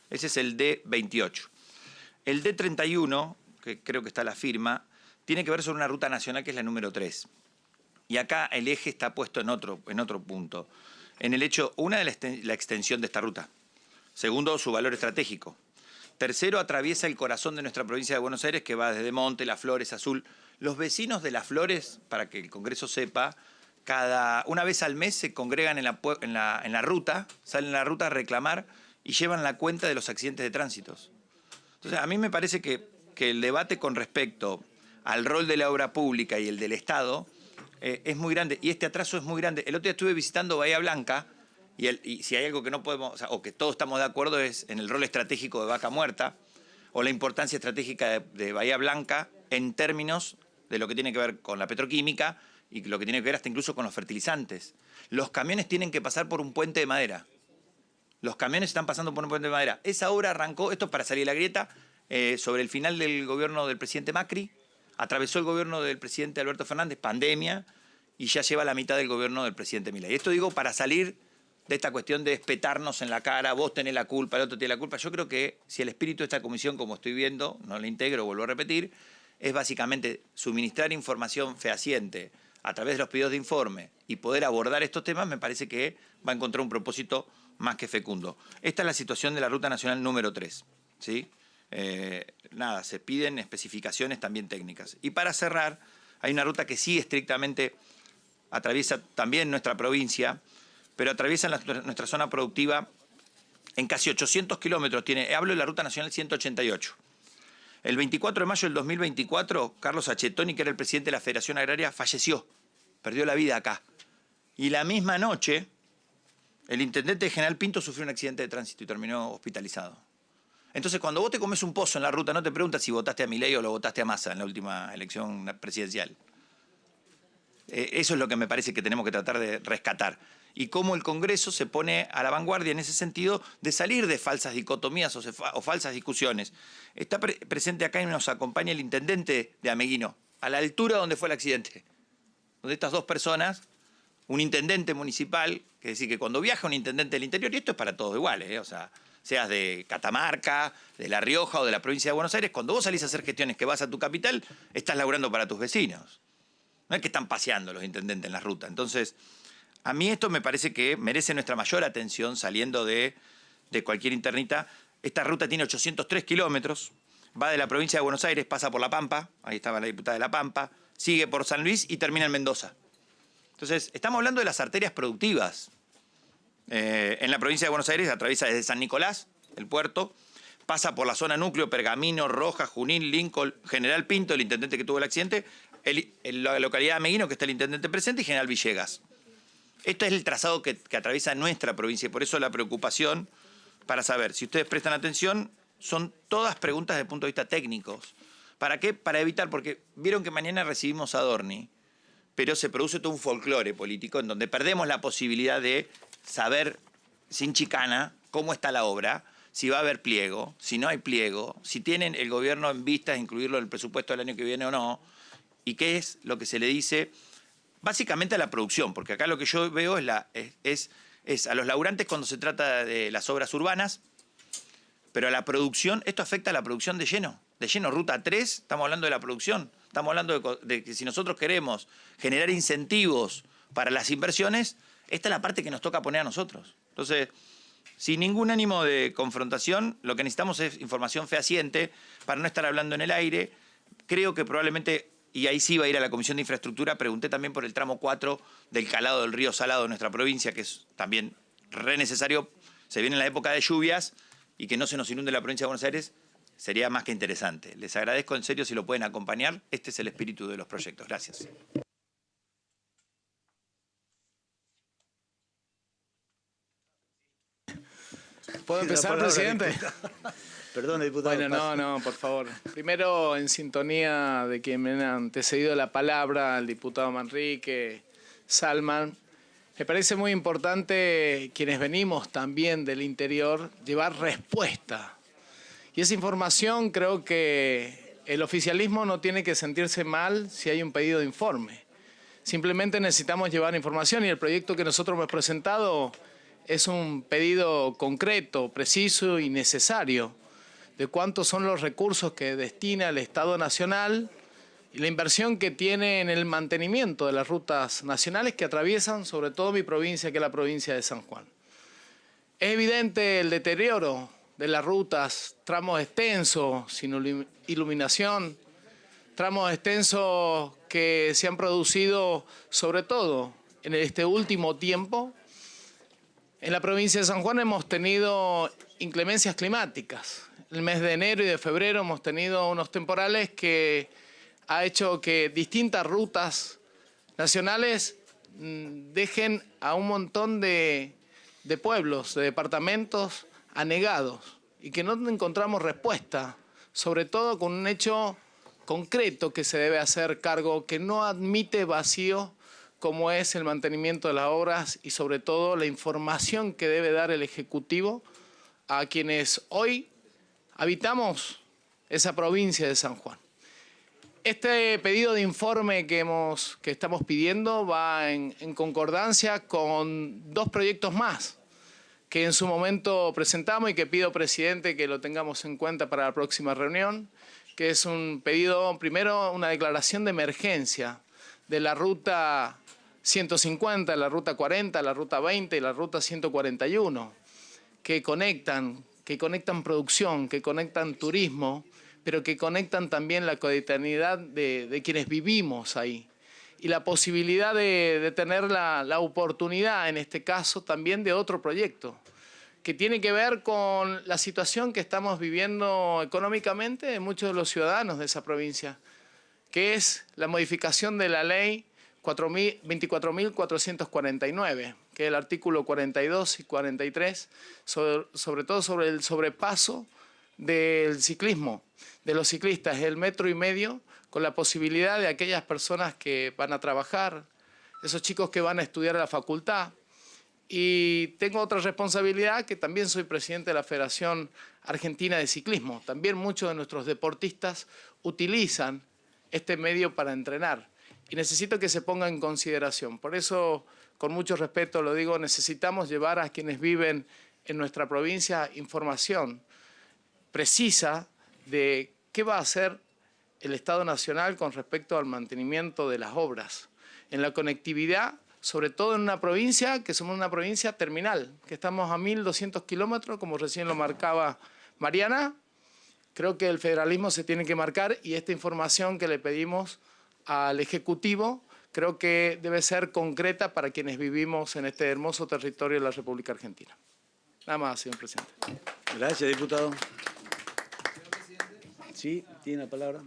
Ese es el D28. El D31, que creo que está la firma, tiene que ver sobre una ruta nacional que es la número 3. Y acá el eje está puesto en otro punto. En el hecho, una, de la extensión de esta ruta. Segundo, su valor estratégico. Tercero, atraviesa el corazón de nuestra provincia de Buenos Aires, que va desde Monte, Las Flores, Azul. Los vecinos de Las Flores, para que el Congreso sepa, una vez al mes se congregan en la ruta, salen en la ruta a reclamar y llevan la cuenta de los accidentes de tránsito. Entonces, a mí me parece que el debate con respecto al rol de la obra pública y el del Estado es muy grande, y este atraso es muy grande. El otro día estuve visitando Bahía Blanca, y si hay algo que no podemos, o que todos estamos de acuerdo, es en el rol estratégico de Vaca Muerta, o la importancia estratégica de Bahía Blanca en términos de lo que tiene que ver con la petroquímica y lo que tiene que ver hasta incluso con los fertilizantes. Los camiones tienen que pasar por un puente de madera. Los camiones están pasando por un puente de madera. Esa obra arrancó, esto es para salir de la grieta, sobre el final del gobierno del presidente Macri, atravesó el gobierno del presidente Alberto Fernández, pandemia, y ya lleva la mitad del gobierno del presidente Milei. Esto digo para salir de esta cuestión de espetarnos en la cara, vos tenés la culpa, el otro tiene la culpa. Yo creo que si el espíritu de esta comisión, como estoy viendo, no la integro, vuelvo a repetir, es básicamente suministrar información fehaciente a través de los pedidos de informe y poder abordar estos temas, me parece que va a encontrar un propósito más que fecundo. Esta es la situación de la Ruta Nacional número 3, ¿sí? Nada, se piden especificaciones también técnicas. Y para cerrar, hay una ruta que sí estrictamente atraviesa también nuestra provincia, pero atraviesa nuestra zona productiva en casi 800 kilómetros. Hablo de la Ruta Nacional 188. El 24 de mayo del 2024, Carlos Achetoni, que era el presidente de la Federación Agraria, falleció, perdió la vida acá. Y la misma noche, el intendente de General Pinto sufrió un accidente de tránsito y terminó hospitalizado. Entonces, cuando vos te comes un pozo en la ruta, no te preguntas si votaste a Milei o lo votaste a Massa en la última elección presidencial. Eso es lo que me parece que tenemos que tratar de rescatar. Y cómo el Congreso se pone a la vanguardia en ese sentido de salir de falsas dicotomías o falsas discusiones. Está presente acá y nos acompaña el intendente de Ameguino, a la altura donde fue el accidente. Donde estas dos personas, un intendente municipal, que es decir, que cuando viaja un intendente del interior, y esto es para todos iguales, o sea, seas de Catamarca, de La Rioja o de la provincia de Buenos Aires, cuando vos salís a hacer gestiones que vas a tu capital, estás laburando para tus vecinos. No es que están paseando los intendentes en la ruta. Entonces, a mí esto me parece que merece nuestra mayor atención saliendo de cualquier internita. Esta ruta tiene 803 kilómetros, va de la provincia de Buenos Aires, pasa por La Pampa, ahí estaba la diputada de La Pampa, sigue por San Luis y termina en Mendoza. Entonces, estamos hablando de las arterias productivas. En la provincia de Buenos Aires atraviesa desde San Nicolás, el puerto, pasa por la zona núcleo, Pergamino, Rojas, Junín, Lincoln, General Pinto, el intendente que tuvo el accidente, la localidad de Ameguino, que está el intendente presente, y General Villegas. Este es el trazado que atraviesa nuestra provincia y por eso la preocupación para saber, si ustedes prestan atención, son todas preguntas desde el punto de vista técnicos. ¿Para qué? Para evitar, porque vieron que mañana recibimos a Adorni, pero se produce todo un folclore político en donde perdemos la posibilidad de saber sin chicana cómo está la obra, si va a haber pliego, si no hay pliego, si tienen el gobierno en vista incluirlo en el presupuesto del año que viene o no, y qué es lo que se le dice básicamente a la producción, porque acá lo que yo veo es a los laburantes cuando se trata de las obras urbanas, pero a la producción, esto afecta a la producción de lleno. De lleno, Ruta 3, estamos hablando de la producción, estamos hablando de que si nosotros queremos generar incentivos para las inversiones, esta es la parte que nos toca poner a nosotros. Entonces, sin ningún ánimo de confrontación, lo que necesitamos es información fehaciente para no estar hablando en el aire. Creo que probablemente, y ahí sí va a ir a la Comisión de Infraestructura, pregunté también por el tramo 4 del calado del río Salado de nuestra provincia, que es también re necesario, se viene en la época de lluvias y que no se nos inunde la provincia de Buenos Aires, sería más que interesante. Les agradezco en serio si lo pueden acompañar. Este es el espíritu de los proyectos. Gracias. ¿Puedo empezar, presidente? Perdón, diputado. Bueno, no, por favor. Primero, en sintonía de quien me han antecedido la palabra, el diputado Manrique, Salman, me parece muy importante, quienes venimos también del interior, llevar respuesta. Y esa información, creo que el oficialismo no tiene que sentirse mal si hay un pedido de informe. Simplemente necesitamos llevar información y el proyecto que nosotros hemos presentado es un pedido concreto, preciso y necesario de cuántos son los recursos que destina el Estado Nacional y la inversión que tiene en el mantenimiento de las rutas nacionales que atraviesan sobre todo mi provincia, que es la provincia de San Juan. Es evidente el deterioro de las rutas, tramos extensos, sin iluminación, tramos extensos que se han producido sobre todo en este último tiempo. En la provincia de San Juan hemos tenido inclemencias climáticas. El mes de enero y de febrero hemos tenido unos temporales que ha hecho que distintas rutas nacionales dejen a un montón de pueblos, de departamentos anegados y que no encontramos respuesta, sobre todo con un hecho concreto que se debe hacer cargo, que no admite vacío, como es el mantenimiento de las obras y sobre todo la información que debe dar el Ejecutivo a quienes hoy habitamos esa provincia de San Juan. Este pedido de informe que estamos pidiendo va en concordancia con dos proyectos más que en su momento presentamos y que pido, presidente, que lo tengamos en cuenta para la próxima reunión, que es un pedido, primero, una declaración de emergencia de la ruta 150, la ruta 40, la ruta 20 y la ruta 141, que conectan producción, que conectan turismo, pero que conectan también la cotidianidad de quienes vivimos ahí. Y la posibilidad de tener la oportunidad, en este caso, también de otro proyecto, que tiene que ver con la situación que estamos viviendo económicamente de muchos de los ciudadanos de esa provincia, que es la modificación de la ley 24.449, que es el artículo 42 y 43, sobre todo sobre el sobrepaso del ciclismo, de los ciclistas, el 1,5 metros, con la posibilidad de aquellas personas que van a trabajar, esos chicos que van a estudiar a la facultad. Y tengo otra responsabilidad, que también soy presidente de la Federación Argentina de Ciclismo. También muchos de nuestros deportistas utilizan este medio para entrenar y necesito que se ponga en consideración. Por eso, con mucho respeto lo digo, necesitamos llevar a quienes viven en nuestra provincia información precisa de qué va a hacer el Estado Nacional con respecto al mantenimiento de las obras, en la conectividad, sobre todo en una provincia que somos una provincia terminal, que estamos a 1.200 kilómetros, como recién lo marcaba Mariana. Creo que el federalismo se tiene que marcar y esta información que le pedimos al Ejecutivo creo que debe ser concreta para quienes vivimos en este hermoso territorio de la República Argentina. Nada más, señor presidente. Gracias, diputado. Sí, tiene la palabra.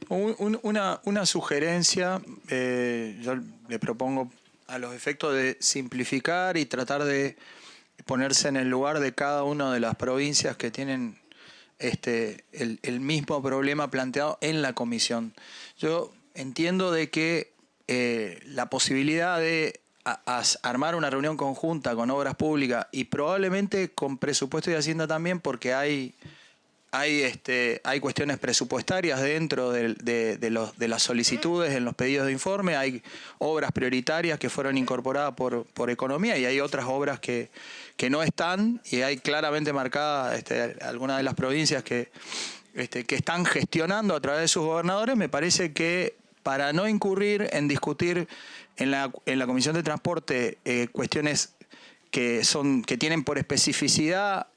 Una sugerencia, yo le propongo a los efectos de simplificar y tratar de ponerse en el lugar de cada una de las provincias que tienen el mismo problema planteado en la comisión. Yo entiendo de que la posibilidad de armar una reunión conjunta con Obras Públicas y probablemente con Presupuesto y Hacienda también, porque hay cuestiones presupuestarias dentro de las solicitudes en los pedidos de informe, hay obras prioritarias que fueron incorporadas por Economía y hay otras obras que no están, y hay claramente marcadas algunas de las provincias que están gestionando a través de sus gobernadores. Me parece que para no incurrir en discutir en la Comisión de Transporte cuestiones que tienen por especificidad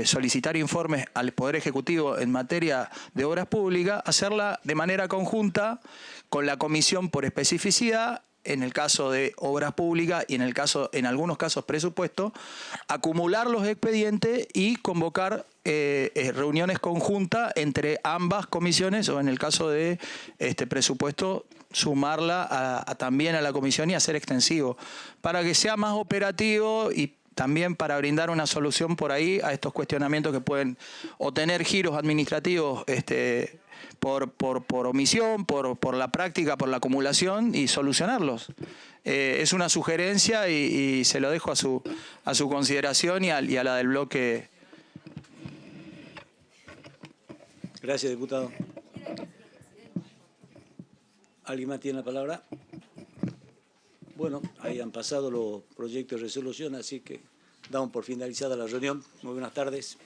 solicitar informes al Poder Ejecutivo en materia de obras públicas, hacerla de manera conjunta con la comisión por especificidad, en el caso de obras públicas y en algunos casos presupuesto, acumular los expedientes y convocar reuniones conjuntas entre ambas comisiones, o en el caso de presupuesto, sumarla también a la comisión y hacer extensivo, para que sea más operativo y también para brindar una solución por ahí a estos cuestionamientos que pueden o tener giros administrativos por omisión, por la práctica, por la acumulación, y solucionarlos. Es una sugerencia y se lo dejo a su consideración y a la del bloque. Gracias, diputado. ¿Alguien más tiene la palabra? Bueno, ahí han pasado los proyectos de resolución, así que damos por finalizada la reunión. Muy buenas tardes.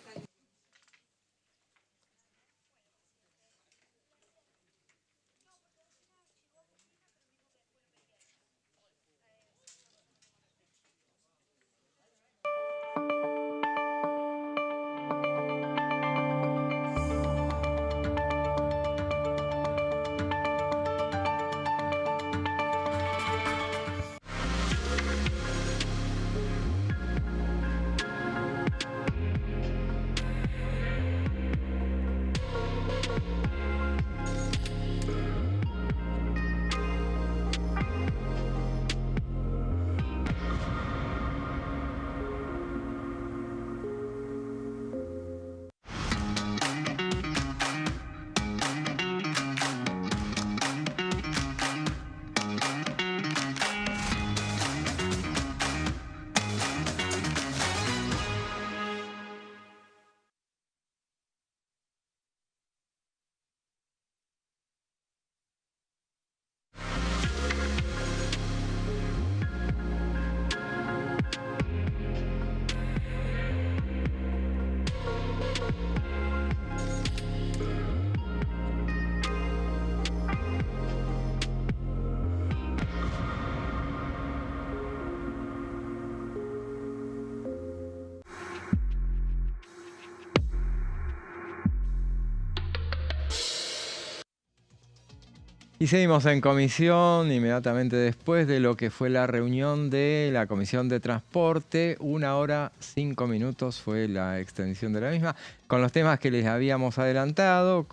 Y seguimos en comisión inmediatamente después de lo que fue la reunión de la Comisión de Transporte. 1 hora 5 minutos fue la extensión de la misma, con los temas que les habíamos adelantado,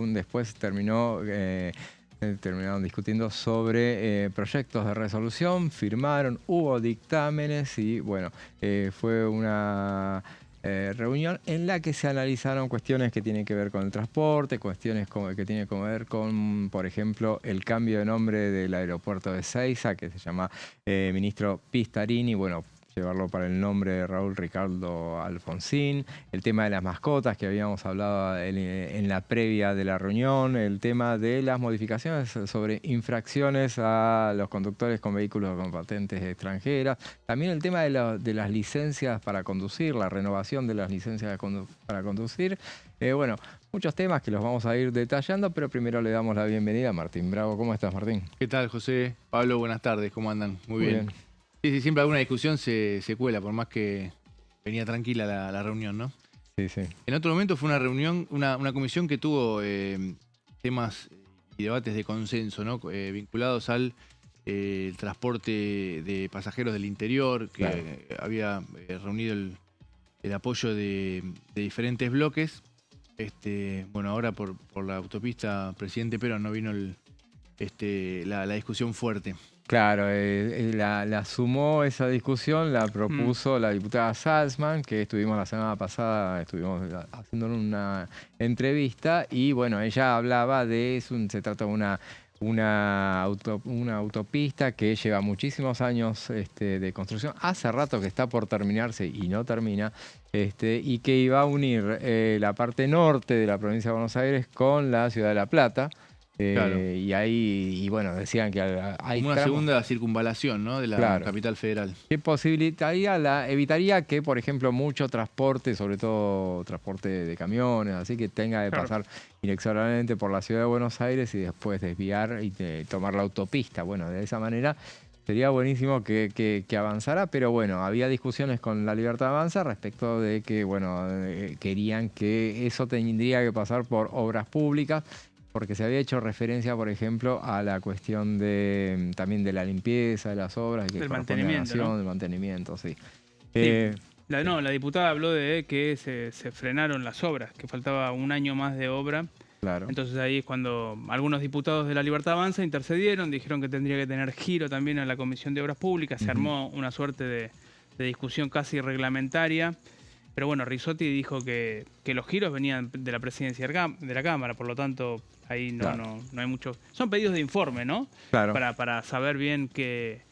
después terminaron discutiendo sobre proyectos de resolución, firmaron, hubo dictámenes y bueno, fue una reunión en la que se analizaron cuestiones que tienen que ver con el transporte, cuestiones que tienen que ver con, por ejemplo, el cambio de nombre del aeropuerto de Ezeiza, que se llama Ministro Pistarini, bueno, llevarlo para el nombre de Raúl Ricardo Alfonsín, el tema de las mascotas que habíamos hablado en la previa de la reunión, el tema de las modificaciones sobre infracciones a los conductores con vehículos con patentes extranjeras, también el tema de las licencias para conducir, la renovación de las licencias para conducir. Bueno, muchos temas que los vamos a ir detallando, pero primero le damos la bienvenida a Martín Bravo. ¿Cómo estás, Martín? ¿Qué tal, José? Pablo, buenas tardes. ¿Cómo andan? Muy bien. Sí, siempre alguna discusión se cuela, por más que venía tranquila la reunión, ¿no? Sí, sí. En otro momento fue una reunión, una comisión que tuvo temas y debates de consenso, ¿no? Vinculados al transporte de pasajeros del interior, que claro, había reunido el apoyo de diferentes bloques. Bueno, ahora por la autopista Presidente Perón no vino la discusión fuerte. Claro, la sumó esa discusión, la propuso la diputada Salzman, que estuvimos la semana pasada, estuvimos haciendo una entrevista y bueno, ella hablaba de eso, se trata de una autopista que lleva muchísimos años de construcción, hace rato que está por terminarse y no termina, y que iba a unir la parte norte de la provincia de Buenos Aires con la ciudad de La Plata. Claro. Y bueno, decían que hay como una segunda circunvalación, ¿no?, de la capital federal. Que evitaría que, por ejemplo, mucho transporte, sobre todo transporte de camiones, así que tenga que pasar inexorablemente por la ciudad de Buenos Aires y después desviar y tomar la autopista. Bueno, de esa manera sería buenísimo que avanzara, pero bueno, había discusiones con La Libertad Avanza respecto de que, bueno, querían que eso tendría que pasar por obras públicas, porque se había hecho referencia, por ejemplo, a la cuestión también de la limpieza de las obras, del mantenimiento, ¿no? Del mantenimiento, sí. La diputada habló de que se frenaron las obras, que faltaba un año más de obra. Claro. Entonces ahí es cuando algunos diputados de La Libertad Avanza intercedieron, dijeron que tendría que tener giro también a la Comisión de Obras Públicas, se armó una suerte de discusión casi reglamentaria. Pero bueno, Rizzotti dijo que los giros venían de la presidencia de la Cámara, por lo tanto ahí no hay mucho. Son pedidos de informe, ¿no? Claro. Para saber bien que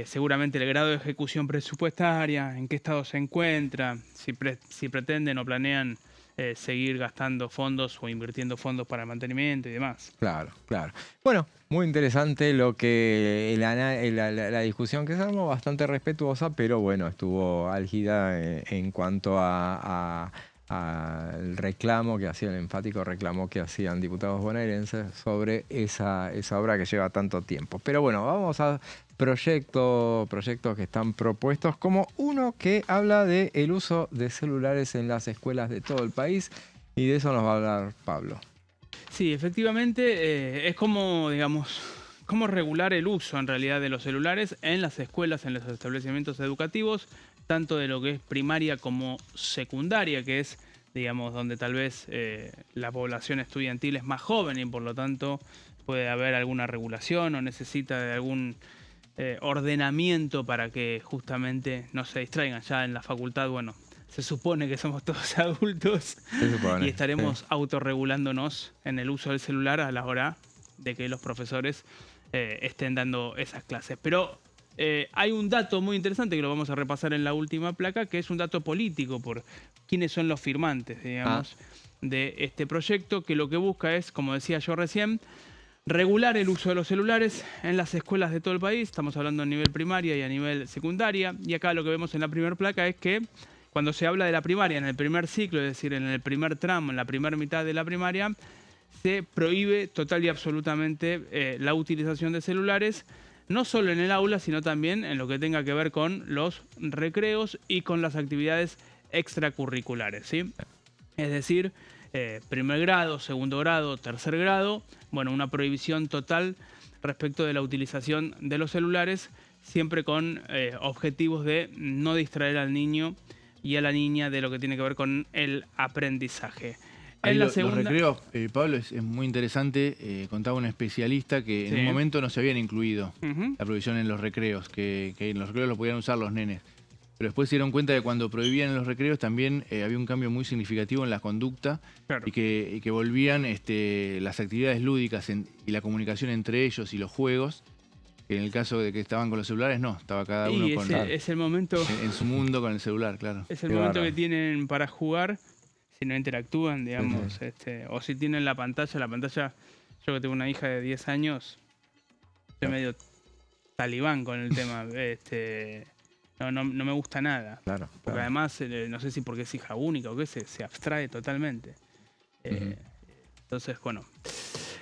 seguramente el grado de ejecución presupuestaria, en qué estado se encuentra, si pretenden o planean seguir gastando fondos o invirtiendo fondos para el mantenimiento y demás. Claro, claro. Bueno, muy interesante la discusión que se armó, bastante respetuosa, pero bueno, estuvo álgida en cuanto al reclamo que hacían, el enfático reclamo que hacían diputados bonaerenses sobre esa obra que lleva tanto tiempo. Pero bueno, vamos a proyectos que están propuestos, como uno que habla del uso de celulares en las escuelas de todo el país, y de eso nos va a hablar Pablo. Sí, efectivamente, es como, digamos, cómo regular el uso en realidad de los celulares en las escuelas, en los establecimientos educativos, tanto de lo que es primaria como secundaria, que es, digamos, donde tal vez la población estudiantil es más joven y por lo tanto puede haber alguna regulación o necesita de algún ordenamiento para que justamente no se distraigan. Ya en la facultad, bueno, se supone que somos todos adultos y estaremos autorregulándonos en el uso del celular a la hora de que los profesores estén dando esas clases. Pero hay un dato muy interesante que lo vamos a repasar en la última placa, que es un dato político por quiénes son los firmantes, digamos, de este proyecto, que lo que busca es, como decía yo recién, regular el uso de los celulares en las escuelas de todo el país. Estamos hablando a nivel primaria y a nivel secundaria. Y acá lo que vemos en la primera placa es que cuando se habla de la primaria, en el primer ciclo, es decir, en el primer tramo, en la primera mitad de la primaria, se prohíbe total y absolutamente la utilización de celulares, no solo en el aula, sino también en lo que tenga que ver con los recreos y con las actividades extracurriculares, ¿sí? Es decir, primer grado, segundo grado, tercer grado, bueno, una prohibición total respecto de la utilización de los celulares, siempre con objetivos de no distraer al niño y a la niña de lo que tiene que ver con el aprendizaje. Los recreos, Pablo, es muy interesante. Contaba un especialista que en un momento no se habían incluido la prohibición en los recreos, que en los recreos lo podían usar los nenes. Pero después se dieron cuenta de que cuando prohibían en los recreos también había un cambio muy significativo en la conducta y que volvían las actividades lúdicas y la comunicación entre ellos y los juegos. Que en el caso de que estaban con los celulares, no, estaba cada uno es el momento, en su mundo con el celular, claro. Es el momento que tienen para jugar, si no interactúan, digamos, o si tienen la pantalla, yo que tengo una hija de 10 años, estoy medio talibán con el tema, no me gusta nada. Porque además, no sé si porque es hija única o qué, se abstrae totalmente. Entonces, bueno.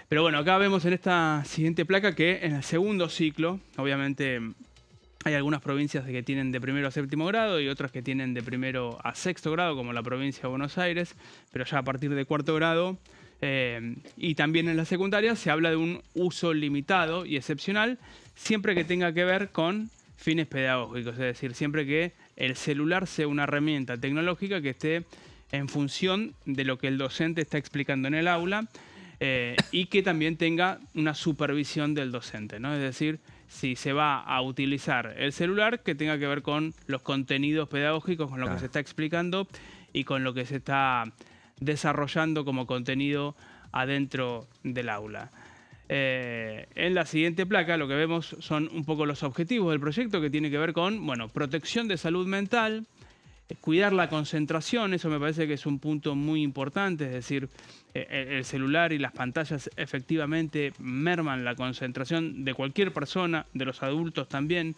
Pero bueno, acá vemos en esta siguiente placa que en el segundo ciclo, obviamente hay algunas provincias que tienen de primero a séptimo grado y otras que tienen de primero a sexto grado, como la provincia de Buenos Aires, pero ya a partir de cuarto grado. Y también en la secundaria se habla de un uso limitado y excepcional, siempre que tenga que ver con fines pedagógicos, es decir, siempre que el celular sea una herramienta tecnológica que esté en función de lo que el docente está explicando en el aula, y que también tenga una supervisión del docente, ¿no? Es decir, si se va a utilizar el celular, que tenga que ver con los contenidos pedagógicos, con lo que se está explicando y con lo que se está desarrollando como contenido adentro del aula. En la siguiente placa lo que vemos son un poco los objetivos del proyecto, que tiene que ver con, bueno, protección de salud mental, cuidar la concentración. Eso me parece que es un punto muy importante, es decir, el celular y las pantallas efectivamente merman la concentración de cualquier persona, de los adultos también,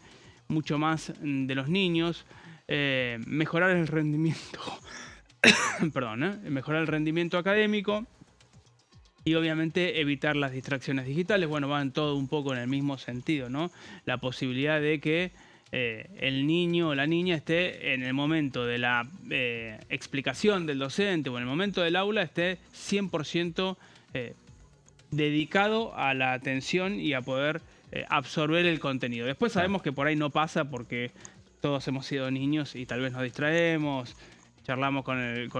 mucho más de los niños. Mejorar el rendimiento, perdón, mejorar el rendimiento académico y obviamente evitar las distracciones digitales. Bueno, van todo un poco en el mismo sentido, ¿no? La posibilidad de que el niño o la niña esté en el momento de la explicación del docente o en el momento del aula esté 100% dedicado a la atención y a poder absorber el contenido. Después sabemos que por ahí no pasa porque todos hemos sido niños y tal vez nos distraemos, charlamos con el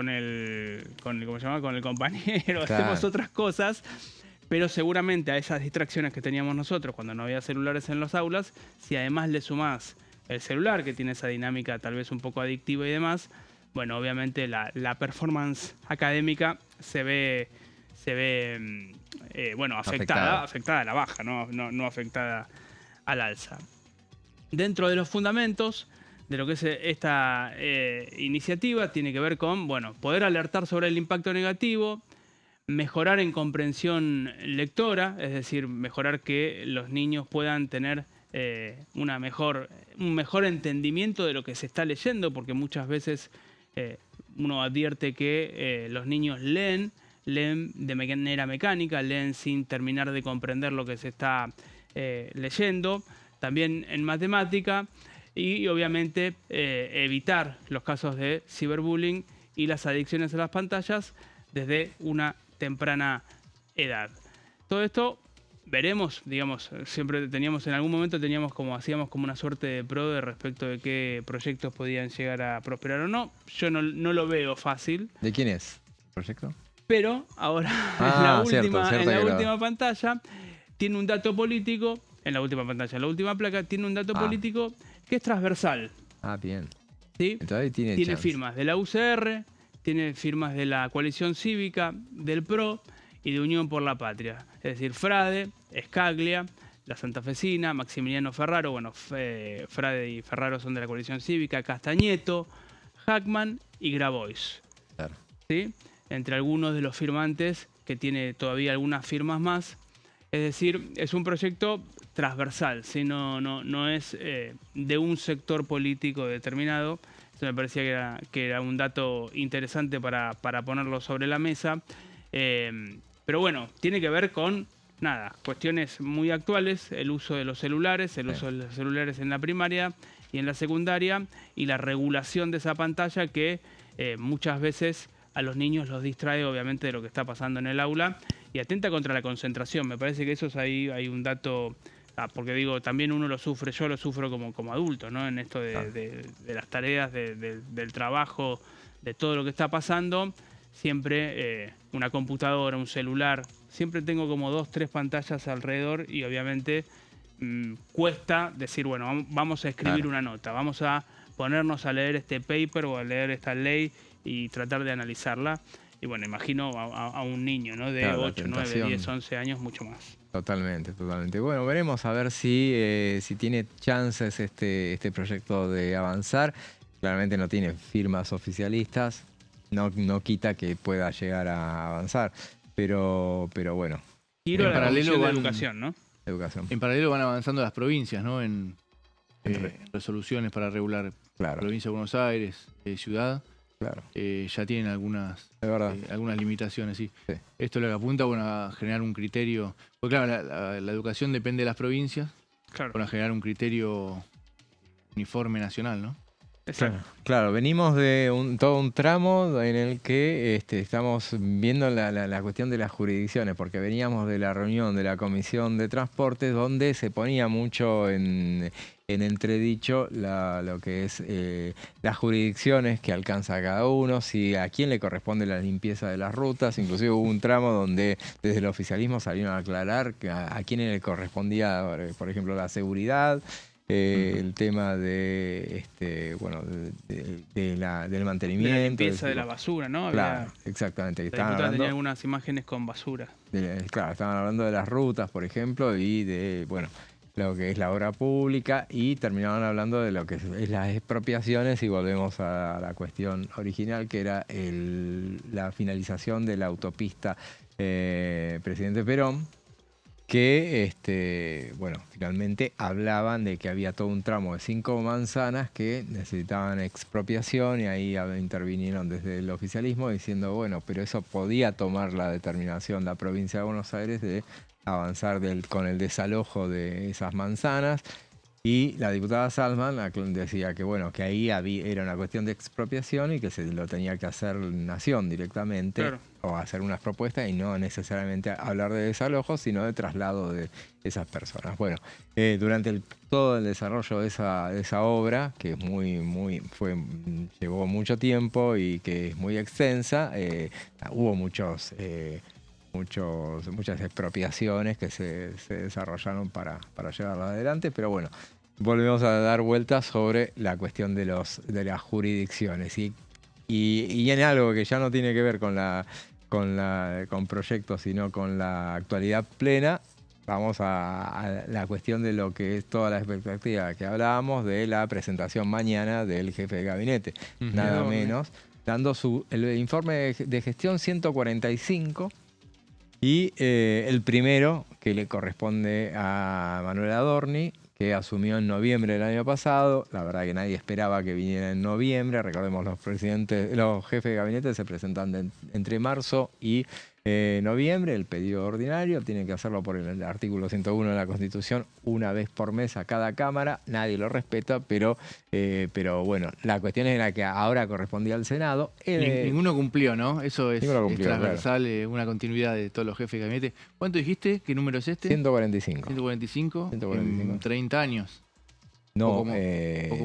¿cómo se llama? Con el compañero, hacemos otras cosas. Pero seguramente a esas distracciones que teníamos nosotros cuando no había celulares en las aulas, si además le sumás el celular, que tiene esa dinámica tal vez un poco adictiva y demás, bueno, obviamente la performance académica se ve bueno, afectada a la baja, no afectada al alza. Dentro de los fundamentos de lo que es esta iniciativa, tiene que ver con, bueno, poder alertar sobre el impacto negativo, mejorar en comprensión lectora, es decir, mejorar que los niños puedan tener un mejor entendimiento de lo que se está leyendo, porque muchas veces uno advierte que los niños leen de manera mecánica, leen sin terminar de comprender lo que se está leyendo, también en matemática, y obviamente evitar los casos de ciberbullying y las adicciones a las pantallas desde una temprana edad. Todo esto veremos, digamos, siempre teníamos, en algún momento hacíamos como una suerte de PRODE respecto de qué proyectos podían llegar a prosperar o no. Yo no lo veo fácil. ¿De quién es el proyecto? Pero ahora, en la última pantalla, tiene un dato político, en la última placa, tiene un dato político que es transversal. Ah, bien. ¿Sí? Entonces tiene firmas de la UCR, tiene firmas de la Coalición Cívica, del PRO y de Unión por la Patria. Es decir, Frade, Escaglia, la Santafesina, Maximiliano Ferraro, bueno, Frade y Ferraro son de la Coalición Cívica, Castañeto, Hackman y Grabois. Claro. ¿Sí? Entre algunos de los firmantes, que tiene todavía algunas firmas más. Es decir, es un proyecto transversal, ¿sí? No es de un sector político determinado. Eso me parecía que era un dato interesante para ponerlo sobre la mesa. Pero bueno, tiene que ver con, cuestiones muy actuales, el uso de los celulares, uso de los celulares en la primaria y en la secundaria, y la regulación de esa pantalla que muchas veces a los niños los distrae obviamente de lo que está pasando en el aula y atenta contra la concentración. Me parece que eso es ahí, hay un dato... porque digo, también uno lo sufre, yo lo sufro como adulto, ¿no? En esto de las tareas, del trabajo, de todo lo que está pasando, siempre una computadora, un celular, siempre tengo como 2, 3 pantallas alrededor y obviamente cuesta decir, bueno, vamos a escribir una nota, vamos a ponernos a leer este paper o a leer esta ley y tratar de analizarla. Y bueno, imagino a un niño, ¿no? De 8, 9, 10, 11 años, mucho más. Totalmente. Bueno, veremos a ver si tiene chances este proyecto de avanzar. Claramente no tiene firmas oficialistas, no quita que pueda llegar a avanzar, pero bueno. Giro en paralelo de educación, ¿no? Educación. En paralelo van avanzando las provincias, ¿no? En resoluciones para regular provincia de Buenos Aires, ciudad. Claro. Ya tienen algunas limitaciones, sí. Esto lo que apunta a generar un criterio, porque claro, la educación depende de las provincias, para generar un criterio uniforme nacional, ¿no? Exacto. Claro, venimos de todo un tramo en el que estamos viendo la cuestión de las jurisdicciones, porque veníamos de la reunión de la Comisión de Transportes donde se ponía mucho en en entredicho lo que es las jurisdicciones que alcanza cada uno, si a quién le corresponde la limpieza de las rutas. Inclusive hubo un tramo donde desde el oficialismo salieron a aclarar que a quién le correspondía, por ejemplo, la seguridad, el tema de del mantenimiento. De la limpieza de la basura, ¿no? Claro, exactamente. La diputada tenía algunas imágenes con basura. Claro, estaban hablando de las rutas, por ejemplo, y de, bueno, lo que es la obra pública, y terminaban hablando de lo que es las expropiaciones, y volvemos a la cuestión original, que era la finalización de la autopista Presidente Perón, que bueno, finalmente hablaban de que había todo un tramo de 5 manzanas que necesitaban expropiación, y ahí intervinieron desde el oficialismo diciendo, bueno, pero eso podía tomar la determinación la provincia de Buenos Aires de avanzar con el desalojo de esas manzanas. Y la diputada Salzman decía que, bueno, que ahí era una cuestión de expropiación y que se lo tenía que hacer Nación directamente, claro, o hacer unas propuestas, y no necesariamente hablar de desalojo, sino de traslado de esas personas. Bueno, durante todo el desarrollo de esa obra, que es llevó mucho tiempo y que es muy extensa, hubo muchas expropiaciones que se desarrollaron para llevarla adelante, pero bueno, volvemos a dar vueltas sobre la cuestión de las jurisdicciones, y en algo que ya no tiene que ver con proyectos, sino con la actualidad plena. Vamos a la cuestión de lo que es toda la expectativa que hablábamos de la presentación mañana del jefe de gabinete, nada menos, dando el informe de gestión 145, y el primero que le corresponde a Manuel Adorni, que asumió en noviembre del año pasado. La verdad que nadie esperaba que viniera en noviembre. Recordemos, los jefes de gabinete se presentan entre marzo y noviembre. El pedido ordinario tienen que hacerlo por el artículo 101 de la Constitución, una vez por mes a cada Cámara. Nadie lo respeta, pero bueno, la cuestión era que ahora correspondía al Senado. Ninguno cumplió, ¿no? Eso es transversal, claro. Una continuidad de todos los jefes de gabinete. ¿Cuánto dijiste? ¿Qué número es este? 145. 145. En 30 años. No, poco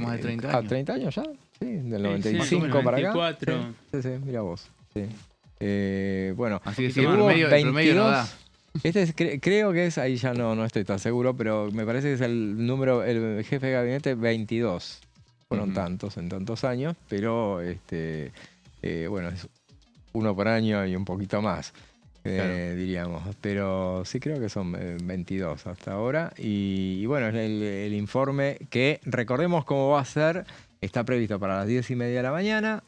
más de 30 años. 30 años ya, sí, del 95 para 94. Acá. Sí, mira vos. Sí. Bueno, así que el promedio no da. Creo que es, ahí ya no estoy tan seguro, pero me parece que es el jefe de gabinete 22. Fueron tantos en tantos años, pero bueno, es uno por año y un poquito más, claro, diríamos. Pero sí creo que son 22 hasta ahora. Y bueno, el informe, que recordemos cómo va a ser, está previsto para las 10:30 de la mañana.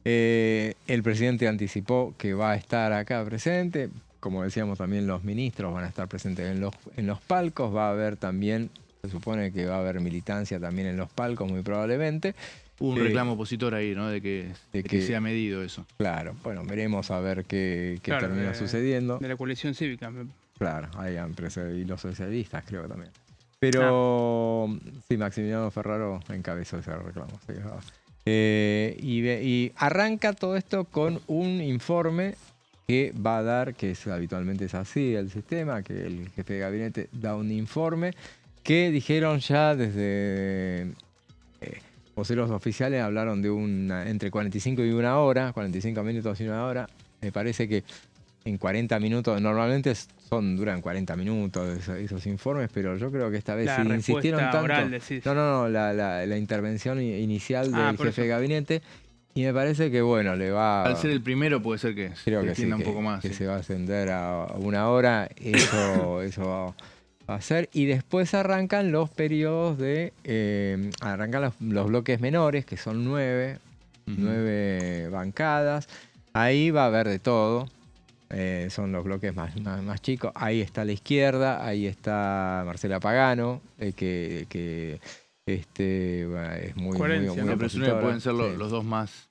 El presidente anticipó que va a estar acá presente. Como decíamos, también los ministros van a estar presentes en los palcos. Va a haber también, se supone que va a haber militancia también en los palcos, muy probablemente. Hubo un reclamo opositor ahí, ¿no? De que sea medido eso. Claro, bueno, veremos a ver qué termina sucediendo. De la coalición cívica. Claro, y los socialistas creo que también. Pero sí, Maximiliano Ferraro encabezó ese reclamo. Sí, y arranca todo esto con un informe que va a dar, que habitualmente es así el sistema, que el jefe de gabinete da un informe, que dijeron ya desde voceros oficiales, hablaron de entre 45 y una hora, 45 minutos y una hora. Me parece que en 40 minutos, normalmente duran 40 minutos esos informes, pero yo creo que esta vez sí insistieron tanto. Oral, decís. No, la intervención inicial del jefe de gabinete, y me parece que bueno, le va... Al ser el primero puede ser que creo que extienda sí, un poco más. Que se va a ascender a una hora, eso va a ser. Y después arrancan los periodos arrancan los bloques menores, que son 9 bancadas. Ahí va a haber de todo. Son los bloques más chicos. Ahí está la izquierda, ahí está Marcela Pagano, que es muy presume que pueden ser los dos más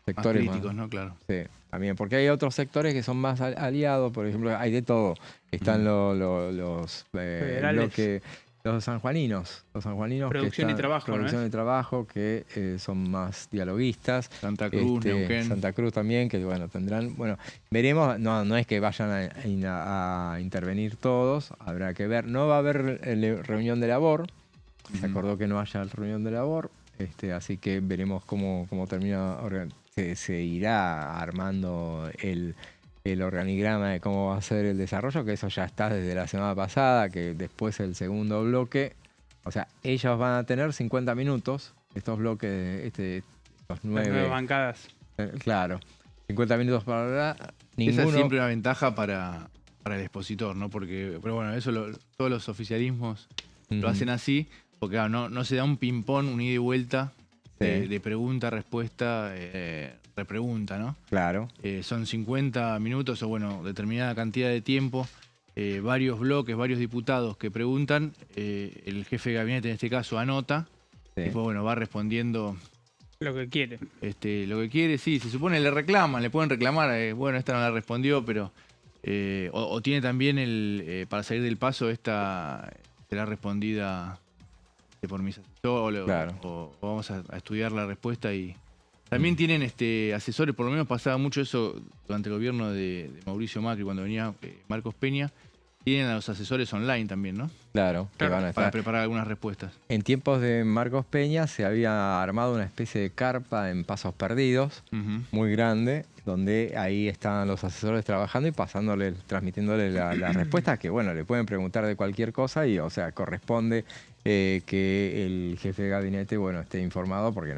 sectores más críticos, ¿no? Claro. Sí, también, porque hay otros sectores que son más aliados. Por ejemplo, hay de todo. Están los bloques, los sanjuaninos. Producción y trabajo, Producción y trabajo, que son más dialoguistas. Santa Cruz, Neuquén. Santa Cruz también, que bueno, tendrán... Bueno, veremos, no es que vayan a intervenir todos, habrá que ver. No va a haber reunión de labor. Se acordó que no haya reunión de labor, así que veremos cómo termina, se irá armando el organigrama de cómo va a ser el desarrollo, que eso ya está desde la semana pasada, que después el segundo bloque, o sea, ellos van a tener 50 minutos, estos bloques, estos 9 bancadas. Claro, 50 minutos para hablar. Esa es siempre una ventaja para el expositor, ¿no? Pero bueno, eso todos los oficialismos lo hacen así, porque claro, no se da un ping-pong, un ida y vuelta de pregunta, respuesta, repregunta, ¿no? Claro. Son 50 minutos o bueno, determinada cantidad de tiempo, varios bloques, varios diputados que preguntan, el jefe de gabinete en este caso anota, y después bueno, va respondiendo lo que quiere. Lo que quiere, sí, se supone le reclaman, le pueden reclamar, bueno, esta no la respondió, pero o tiene también para salir del paso esta será respondida por mis asesores o vamos a estudiar la respuesta y también tienen asesores, por lo menos pasaba mucho eso durante el gobierno de Mauricio Macri cuando venía Marcos Peña, tienen a los asesores online también, ¿no? Claro, que van a estar para preparar algunas respuestas. En tiempos de Marcos Peña se había armado una especie de carpa en Pasos Perdidos, muy grande, donde ahí estaban los asesores trabajando y transmitiéndole las respuestas que, bueno, le pueden preguntar de cualquier cosa y, o sea, corresponde que el jefe de gabinete, bueno, esté informado porque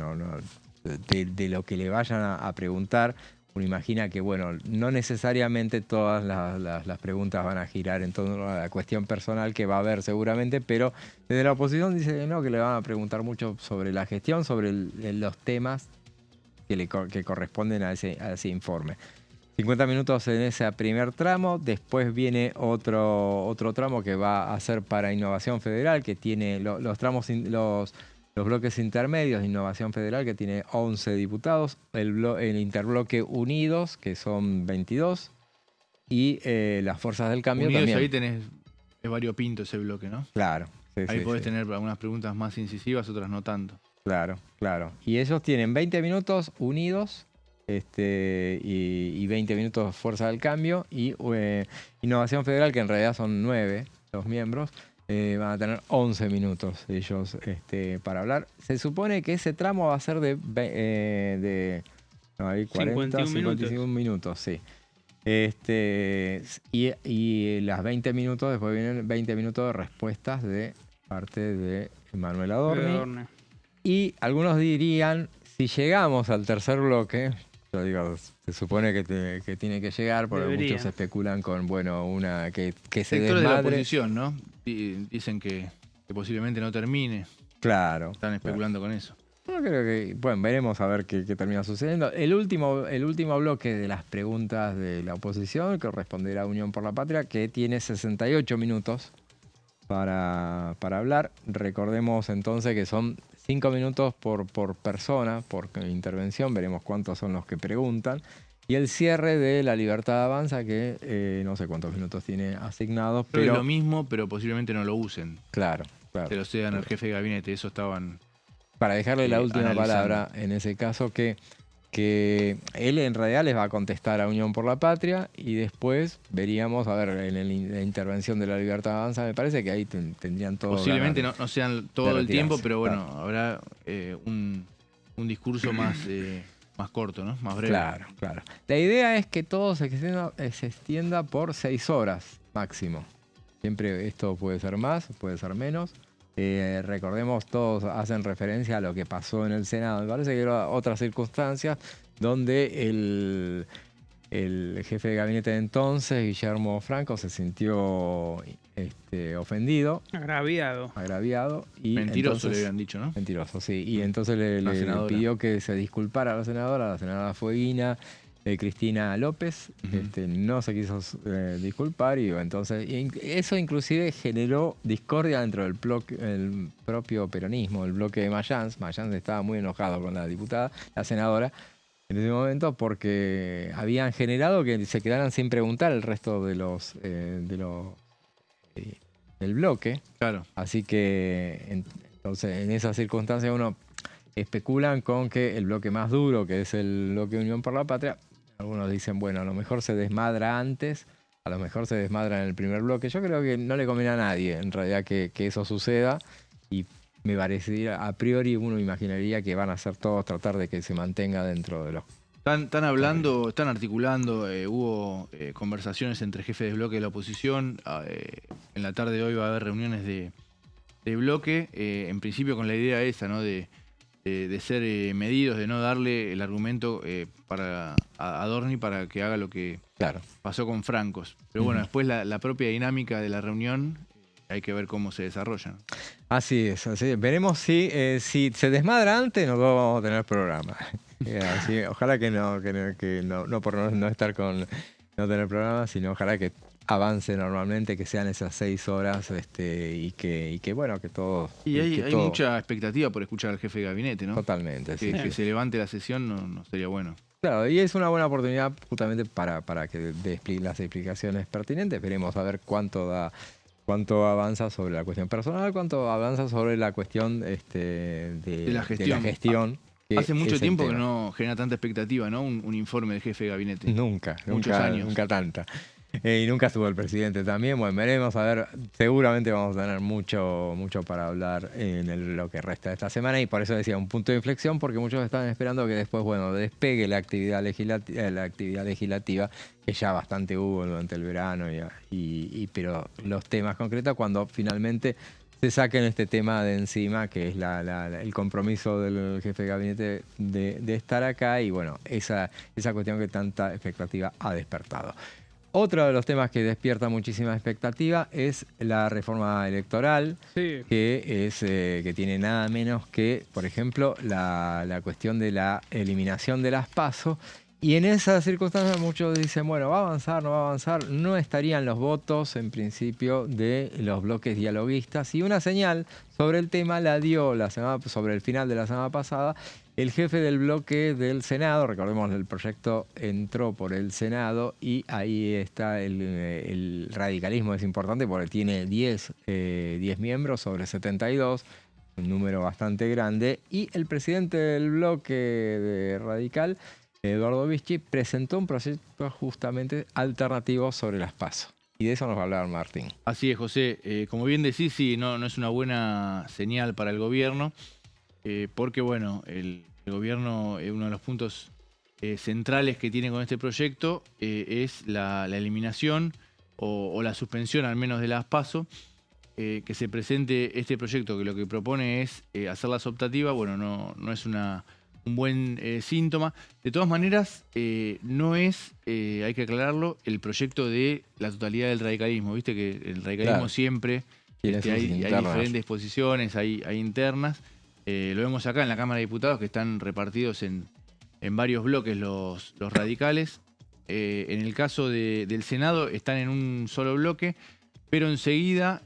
de lo que le vayan a preguntar. Uno imagina que, bueno, no necesariamente todas las preguntas van a girar en torno a la cuestión personal que va a haber seguramente, pero desde la oposición dice que no, que le van a preguntar mucho sobre la gestión, sobre los temas que corresponden a ese informe. 50 minutos en ese primer tramo, después viene otro tramo que va a ser para Innovación Federal, que tiene los bloques intermedios de Innovación Federal, que tiene 11 diputados, el interbloque Unidos, que son 22, y las Fuerzas del Cambio Unidos, también. Ahí es variopinto ese bloque, ¿no? Claro. Ahí podés tener algunas preguntas más incisivas, otras no tanto. Claro. Y ellos tienen 20 minutos Unidos y 20 minutos Fuerza del Cambio, y Innovación Federal, que en realidad son 9 los miembros, van a tener 11 minutos ellos para hablar. Se supone que ese tramo va a ser de 55 minutos, sí. Y las 20 minutos, después vienen 20 minutos de respuestas de parte de Manuel Adorni. Y algunos dirían, si llegamos al tercer bloque, yo digo, se supone que tiene que llegar, porque muchos especulan con, bueno, una que se sectores desmadre. de la oposición, ¿no? Dicen que posiblemente no termine. Claro. Están especulando con eso. Yo creo que, bueno, veremos a ver qué termina sucediendo. El último bloque de las preguntas de la oposición corresponderá a Unión por la Patria, que tiene 68 minutos para hablar. Recordemos entonces que son 5 minutos por persona, por intervención. Veremos cuántos son los que preguntan. Y el cierre de La Libertad Avanza, que no sé cuántos minutos tiene asignados. Pero es lo mismo, pero posiblemente no lo usen. Claro. Se lo cedan al jefe de gabinete, eso estaban... Para dejarle la última palabra, en ese caso, que él en realidad les va a contestar a Unión por la Patria y después veríamos, a ver, en la intervención de La Libertad Avanza, me parece que ahí tendrían todo. Posiblemente no sean todo el tiempo, pero bueno, habrá un discurso más corto, ¿no? Más breve. Claro. La idea es que todo se extienda por 6 horas máximo. Siempre esto puede ser más, puede ser menos. Recordemos, todos hacen referencia a lo que pasó en el Senado. Me parece que eran otras circunstancias donde el jefe de gabinete de entonces, Guillermo Franco, se sintió ofendido. Agraviado. Y mentiroso entonces, le habían dicho, ¿no? Mentiroso, sí. Y entonces le pidió que se disculpara a la senadora fueguina, Cristina López, no se quiso disculpar y entonces eso inclusive generó discordia dentro del el propio peronismo, el bloque de Mayans. Mayans estaba muy enojado con la diputada, la senadora, en ese momento porque habían generado que se quedaran sin preguntar el resto del bloque. Claro. Así que entonces en esas circunstancias uno especulan con que el bloque más duro, que es el bloque Unión por la Patria, algunos dicen, bueno, a lo mejor se desmadra antes, a lo mejor se desmadra en el primer bloque. Yo creo que no le conviene a nadie, en realidad, que eso suceda. Y me parecería, a priori uno imaginaría que van a hacer todos tratar de que se mantenga dentro de los... Están hablando, están articulando, hubo conversaciones entre jefes de bloque de la oposición, en la tarde de hoy va a haber reuniones de bloque, en principio con la idea esa, ¿no? de ser medidos, de no darle el argumento a Adorni para que haga lo que pasó con Francos. Pero bueno, después la propia dinámica de la reunión hay que ver cómo se desarrolla, ¿no? Así es, así es. Veremos si se desmadra antes, no vamos a tener programa. Así, ojalá que no por no estar con no tener programa, sino ojalá que avance normalmente, que sean esas 6 horas y que bueno, que todo... Y hay mucha expectativa por escuchar al jefe de gabinete, ¿no? Totalmente, sí. Que se levante la sesión no sería bueno. Claro, y es una buena oportunidad justamente para que dé las explicaciones pertinentes. Veremos a ver cuánto avanza sobre la cuestión personal, cuánto avanza sobre la cuestión de la gestión. Hace mucho tiempo que no genera tanta expectativa, ¿no? Un informe del jefe de gabinete. Muchos años. Nunca tanta. Y nunca estuvo el presidente también. Bueno, veremos, a ver, seguramente vamos a tener mucho para hablar en lo que resta de esta semana, y por eso decía un punto de inflexión, porque muchos están esperando que después, bueno, despegue la actividad legislativa, que ya bastante hubo durante el verano, pero los temas concretos, cuando finalmente se saquen este tema de encima, que es el compromiso del jefe de gabinete de estar acá, y bueno, esa cuestión que tanta expectativa ha despertado. Otro de los temas que despierta muchísima expectativa es la reforma electoral, que tiene nada menos que, por ejemplo, la cuestión de la eliminación de las PASO. Y en esas circunstancias muchos dicen, bueno, ¿va a avanzar, no va a avanzar? No estarían los votos, en principio, de los bloques dialoguistas. Y una señal sobre el tema la dio sobre el final de la semana pasada el jefe del bloque del Senado. Recordemos, el proyecto entró por el Senado y ahí está el radicalismo. Es importante porque tiene 10 miembros sobre 72, un número bastante grande. Y el presidente del bloque de radical, Eduardo Vicchi, presentó un proyecto justamente alternativo sobre las PASO. Y de eso nos va a hablar Martín. Así es, José. Como bien decís, sí, no es una buena señal para el gobierno, porque bueno, el gobierno, uno de los puntos centrales que tiene con este proyecto es la eliminación o la suspensión al menos de las PASO. Que se presente este proyecto que lo que propone es hacerlas optativas, bueno, no es un buen síntoma. De todas maneras, no es, hay que aclararlo, el proyecto de la totalidad del radicalismo. Viste que el radicalismo siempre hay diferentes posiciones, hay internas. Lo vemos acá en la Cámara de Diputados, que están repartidos en varios bloques los radicales. En el caso del Senado están en un solo bloque, pero enseguida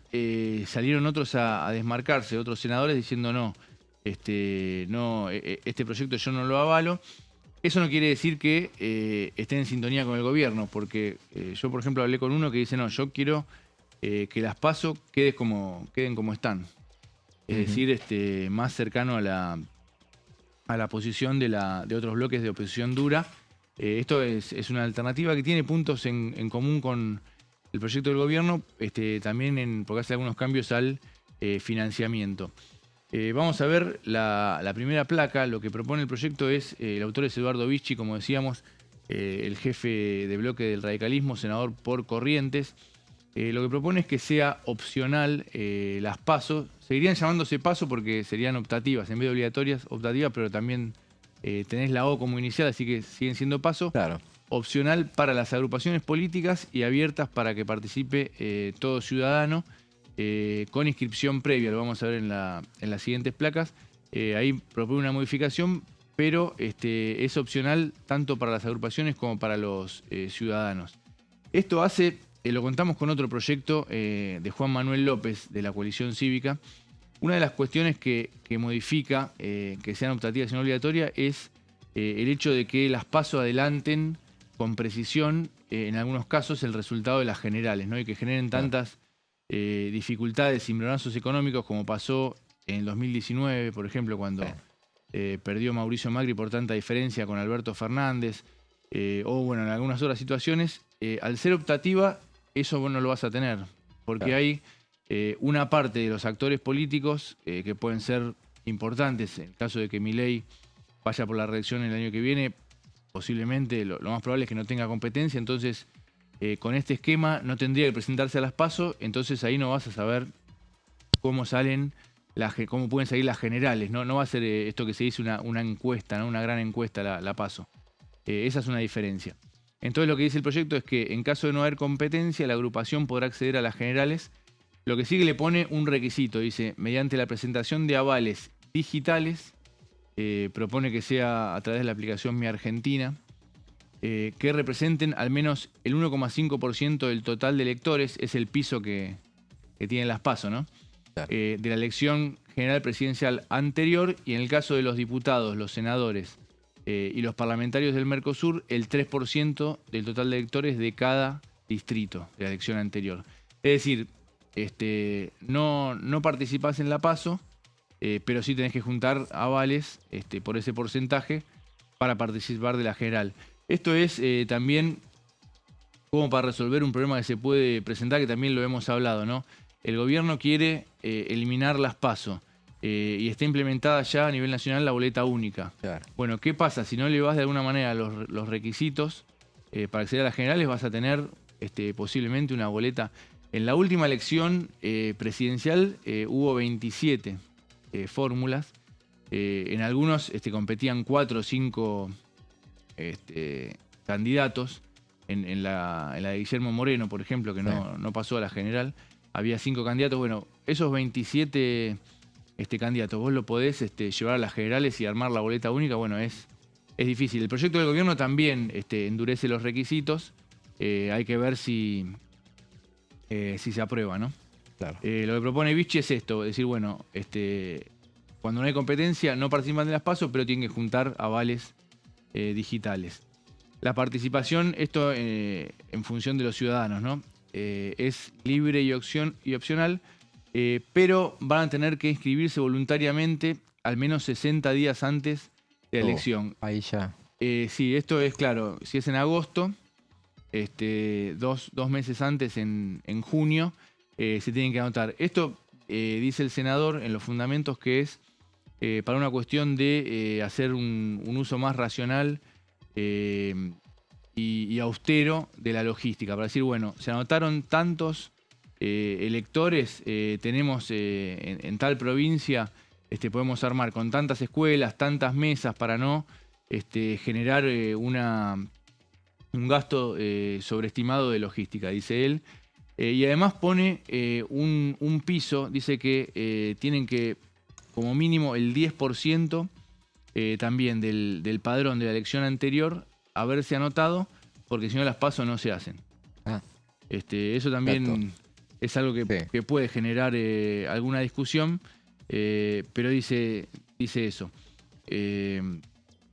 salieron otros a desmarcarse, otros senadores diciendo no, este proyecto yo no lo avalo. Eso no quiere decir que estén en sintonía con el gobierno, porque yo, por ejemplo, hablé con uno que dice, no, yo quiero que las PASO queden como están. Es decir, más cercano a la posición de otros bloques de oposición dura. Esto es una alternativa que tiene puntos en común con el proyecto del gobierno, también porque hace algunos cambios al financiamiento. Vamos a ver la primera placa. Lo que propone el proyecto es, el autor es Eduardo Vicchi, como decíamos, el jefe de bloque del radicalismo, senador por Corrientes. Lo que propone es que sea opcional las PASO. Seguirían llamándose PASO porque serían optativas, en vez de obligatorias, optativas, pero también tenés la O como inicial, así que siguen siendo PASO. Claro. Opcional para las agrupaciones políticas y abiertas para que participe todo ciudadano, con inscripción previa. Lo vamos a ver en las siguientes placas. Ahí propone una modificación, pero es opcional tanto para las agrupaciones como para los ciudadanos. Esto hace... lo contamos con otro proyecto de Juan Manuel López, de la Coalición Cívica. Una de las cuestiones que modifica que sean optativas y no obligatorias es el hecho de que las PASO adelanten con precisión, en algunos casos, el resultado de las generales, ¿no? Y que generen tantas dificultades y cimbronazos económicos como pasó en el 2019, por ejemplo, cuando perdió Mauricio Macri por tanta diferencia con Alberto Fernández, o bueno, en algunas otras situaciones. Al ser optativa, eso vos no lo vas a tener, porque hay una parte de los actores políticos que pueden ser importantes en el caso de que Milei vaya por la reelección el año que viene, posiblemente lo más probable es que no tenga competencia, entonces con este esquema no tendría que presentarse a las PASO, entonces ahí no vas a saber cómo cómo pueden salir las generales, no va a ser esto que se dice una encuesta, ¿no? Una gran encuesta la PASO. Esa es una diferencia. Entonces lo que dice el proyecto es que en caso de no haber competencia, la agrupación podrá acceder a las generales. Lo que sí que le pone un requisito, dice, mediante la presentación de avales digitales, propone que sea a través de la aplicación Mi Argentina, que representen al menos el 1,5% del total de electores, es el piso que tienen las PASO, ¿no? Claro. De la elección general presidencial anterior, y en el caso de los diputados, los senadores y los parlamentarios del Mercosur, el 3% del total de electores de cada distrito de la elección anterior. Es decir, no participás en la PASO, pero sí tenés que juntar avales por ese porcentaje para participar de la general. Esto es también como para resolver un problema que se puede presentar, que también lo hemos hablado, ¿no? El gobierno quiere eliminar las PASO y está implementada ya a nivel nacional la boleta única. Claro. Bueno, ¿qué pasa? Si no le vas de alguna manera los requisitos para acceder a las generales, vas a tener posiblemente una boleta. En la última elección presidencial hubo 27 fórmulas. En algunos competían 4 o 5 candidatos. En la de Guillermo Moreno, por ejemplo, que no pasó a la general, había 5 candidatos. Bueno, esos 27 candidatos, vos lo podés llevar a las generales y armar la boleta única. Bueno, es difícil. El proyecto del gobierno también endurece los requisitos. Hay que ver si se aprueba, ¿no? Claro. Lo que propone Vichy es esto, es decir, bueno, cuando no hay competencia no participan de las PASO, pero tienen que juntar avales digitales. La participación, esto en función de los ciudadanos, ¿no? Es libre y opcional, pero van a tener que inscribirse voluntariamente al menos 60 días antes de la elección. Ahí ya. Sí, esto es claro, si es en agosto, 2 meses antes en junio, se tienen que anotar. Esto dice el senador en los fundamentos que es para una cuestión de hacer un uso más racional y austero de la logística, para decir, bueno, se anotaron tantos electores, tenemos en tal provincia, podemos armar con tantas escuelas, tantas mesas para no generar un gasto sobreestimado de logística, dice él. Y además pone un piso, dice que tienen que, como mínimo, el 10% también del padrón de la elección anterior haberse anotado, porque si no las PASO no se hacen. Eso también es algo que puede generar alguna discusión, pero dice eso.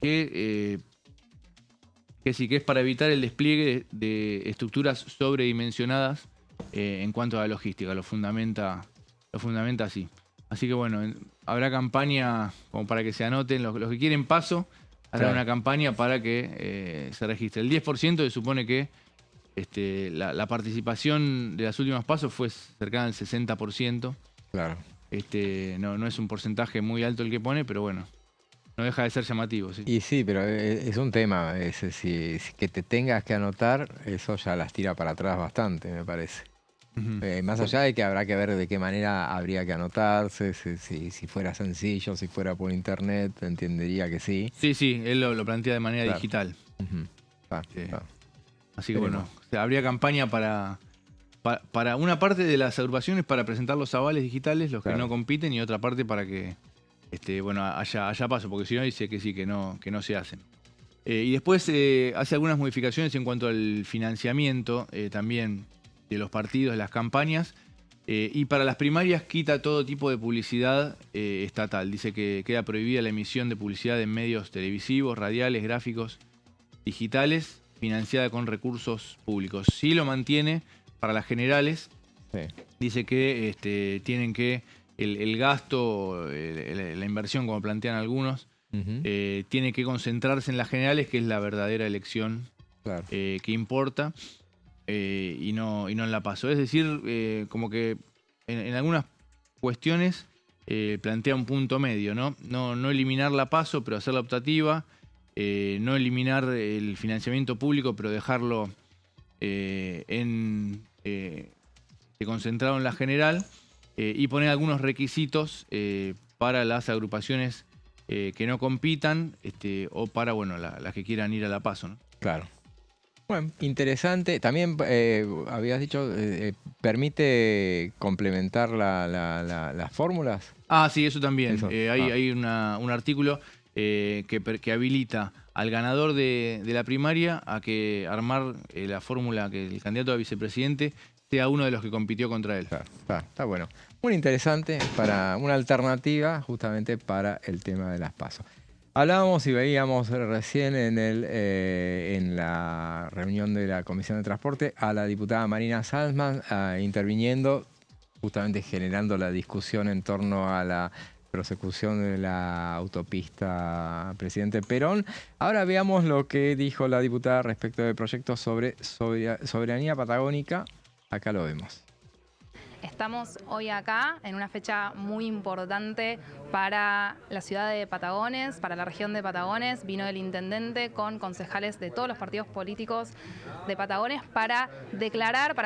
Que sí, que es para evitar el despliegue de estructuras sobredimensionadas en cuanto a la logística, lo fundamenta así. Así que bueno, habrá campaña como para que se anoten, los que quieren PASO, hará una campaña para que se registre. El 10% se supone que la participación de las últimas PASO fue cercana al 60%. Claro. No es un porcentaje muy alto el que pone, pero bueno, no deja de ser llamativo. ¿Sí? Y sí, pero es un tema. Si que te tengas que anotar, eso ya las tira para atrás bastante, me parece. Más allá de que habrá que ver de qué manera habría que anotarse, si fuera sencillo, si fuera por internet, entendería que sí. Sí, él lo plantea de manera digital. Así que bueno, habría campaña para una parte de las agrupaciones para presentar los avales digitales, los que no compiten, y otra parte para que haya paso, porque si no dice que sí, que no se hacen. Y después hace algunas modificaciones en cuanto al financiamiento también de los partidos, de las campañas, y para las primarias quita todo tipo de publicidad estatal. Dice que queda prohibida la emisión de publicidad en medios televisivos, radiales, gráficos, digitales, financiada con recursos públicos. Sí lo mantiene para las generales. Dice que tienen que el gasto, la inversión, como plantean algunos, tiene que concentrarse en las generales, que es la verdadera elección que importa, y no en la PASO. Es decir, como que en algunas cuestiones plantea un punto medio, ¿no? No eliminar la PASO, pero hacerla optativa, no eliminar el financiamiento público, pero dejarlo concentrado en la general, y poner algunos requisitos para las agrupaciones que no compitan, o para las que quieran ir a la PASO, ¿no? Claro. Bueno, interesante. También habías dicho, ¿permite complementar las fórmulas? Ah, sí, eso también. Eso. Hay un artículo que habilita al ganador de la primaria a que armar la fórmula que el candidato a vicepresidente sea uno de los que compitió contra él. Claro, está bueno. Muy interesante, para una alternativa justamente para el tema de las PASO. Hablábamos y veíamos recién en la reunión de la Comisión de Transporte a la diputada Marina Salzman interviniendo, justamente generando la discusión en torno a la prosecución de la autopista Presidente Perón. Ahora veamos lo que dijo la diputada respecto del proyecto sobre soberanía patagónica. Acá lo vemos. Estamos hoy acá en una fecha muy importante para la ciudad de Patagones, para la región de Patagones. Vino el intendente con concejales de todos los partidos políticos de Patagones para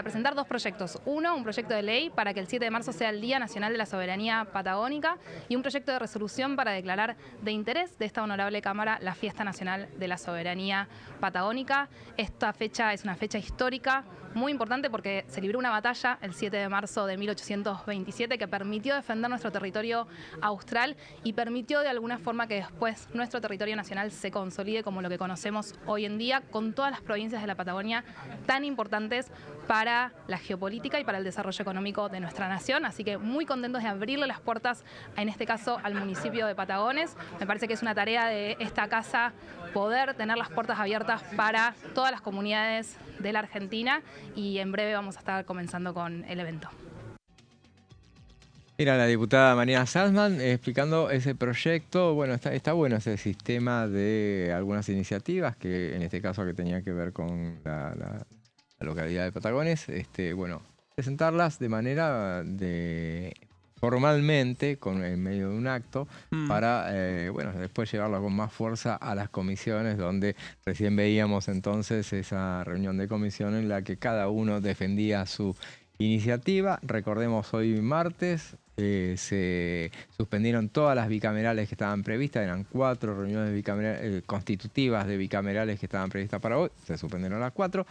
presentar dos proyectos. Uno, un proyecto de ley para que el 7 de marzo sea el Día Nacional de la Soberanía Patagónica, y un proyecto de resolución para declarar de interés de esta honorable Cámara la Fiesta Nacional de la Soberanía Patagónica. Esta fecha es una fecha histórica muy importante porque se libró una batalla el 7 de marzo de 1827 que permitió defender nuestro territorio austral y permitió de alguna forma que después nuestro territorio nacional se consolide como lo que conocemos hoy en día, con todas las provincias de la Patagonia tan importantes para la geopolítica y para el desarrollo económico de nuestra nación. Así que muy contentos de abrirle las puertas, en este caso al municipio de Patagones. Me parece que es una tarea de esta casa poder tener las puertas abiertas para todas las comunidades de la Argentina, y en breve vamos a estar comenzando con el evento. Era la diputada Marina Salzman explicando ese proyecto. Bueno, está bueno ese sistema de algunas iniciativas que en este caso que tenía que ver con la localidad de Patagones. Bueno, presentarlas de manera formalmente, en medio de un acto, para después llevarlo con más fuerza a las comisiones, donde recién veíamos entonces esa reunión de comisión en la que cada uno defendía su iniciativa. Recordemos, hoy martes se suspendieron todas las bicamerales que estaban previstas, eran 4 reuniones constitutivas de bicamerales que estaban previstas para hoy, se suspendieron las 4.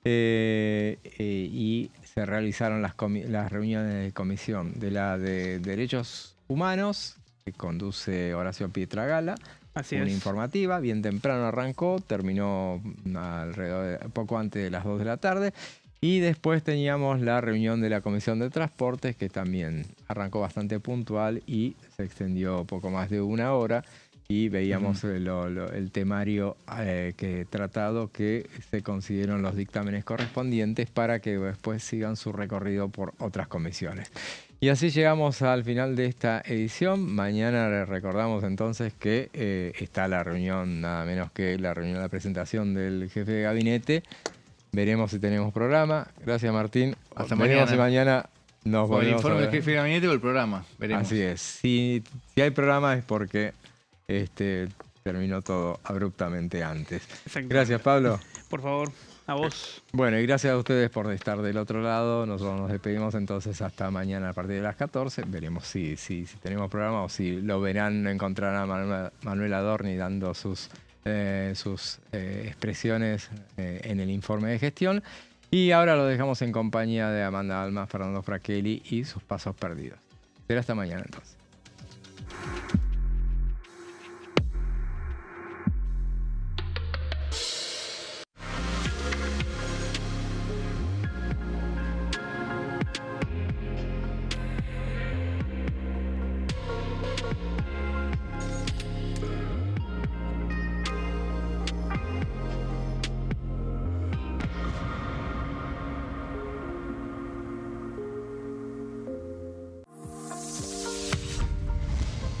Y se realizaron las reuniones de comisión de la de Derechos Humanos, que conduce Horacio Pietragala. Así una es. informativa, bien temprano arrancó, terminó poco antes de las 2 de la tarde. Y después teníamos la reunión de la Comisión de Transportes, que también arrancó bastante puntual y se extendió poco más de 1 hora. Y veíamos el temario tratado, que se consiguieron los dictámenes correspondientes para que después sigan su recorrido por otras comisiones. Y así llegamos al final de esta edición. Mañana les recordamos entonces que está la reunión, nada menos que la reunión de la presentación del jefe de gabinete. Veremos si tenemos programa. Gracias, Martín. Hasta Veremos mañana. Si mañana nos Con el volvemos informe a del ver. jefe de gabinete o el programa. Veremos. Así es. Si hay programa es porque terminó todo abruptamente antes. Gracias, Pablo. Por favor, a vos. Bueno, y gracias a ustedes por estar del otro lado. Nosotros nos despedimos entonces hasta mañana a partir de las 14. Veremos si tenemos programa o si lo verán, encontrarán a Manuel Adorni dando sus expresiones en el informe de gestión. Y ahora lo dejamos en compañía de Amanda Alma, Fernando Fracchelli y sus pasos perdidos. Será hasta mañana entonces.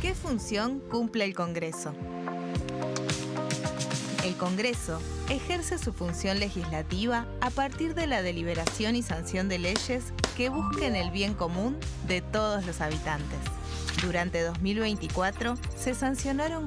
¿Qué función cumple el Congreso? El Congreso ejerce su función legislativa a partir de la deliberación y sanción de leyes que busquen el bien común de todos los habitantes. Durante 2024 se sancionaron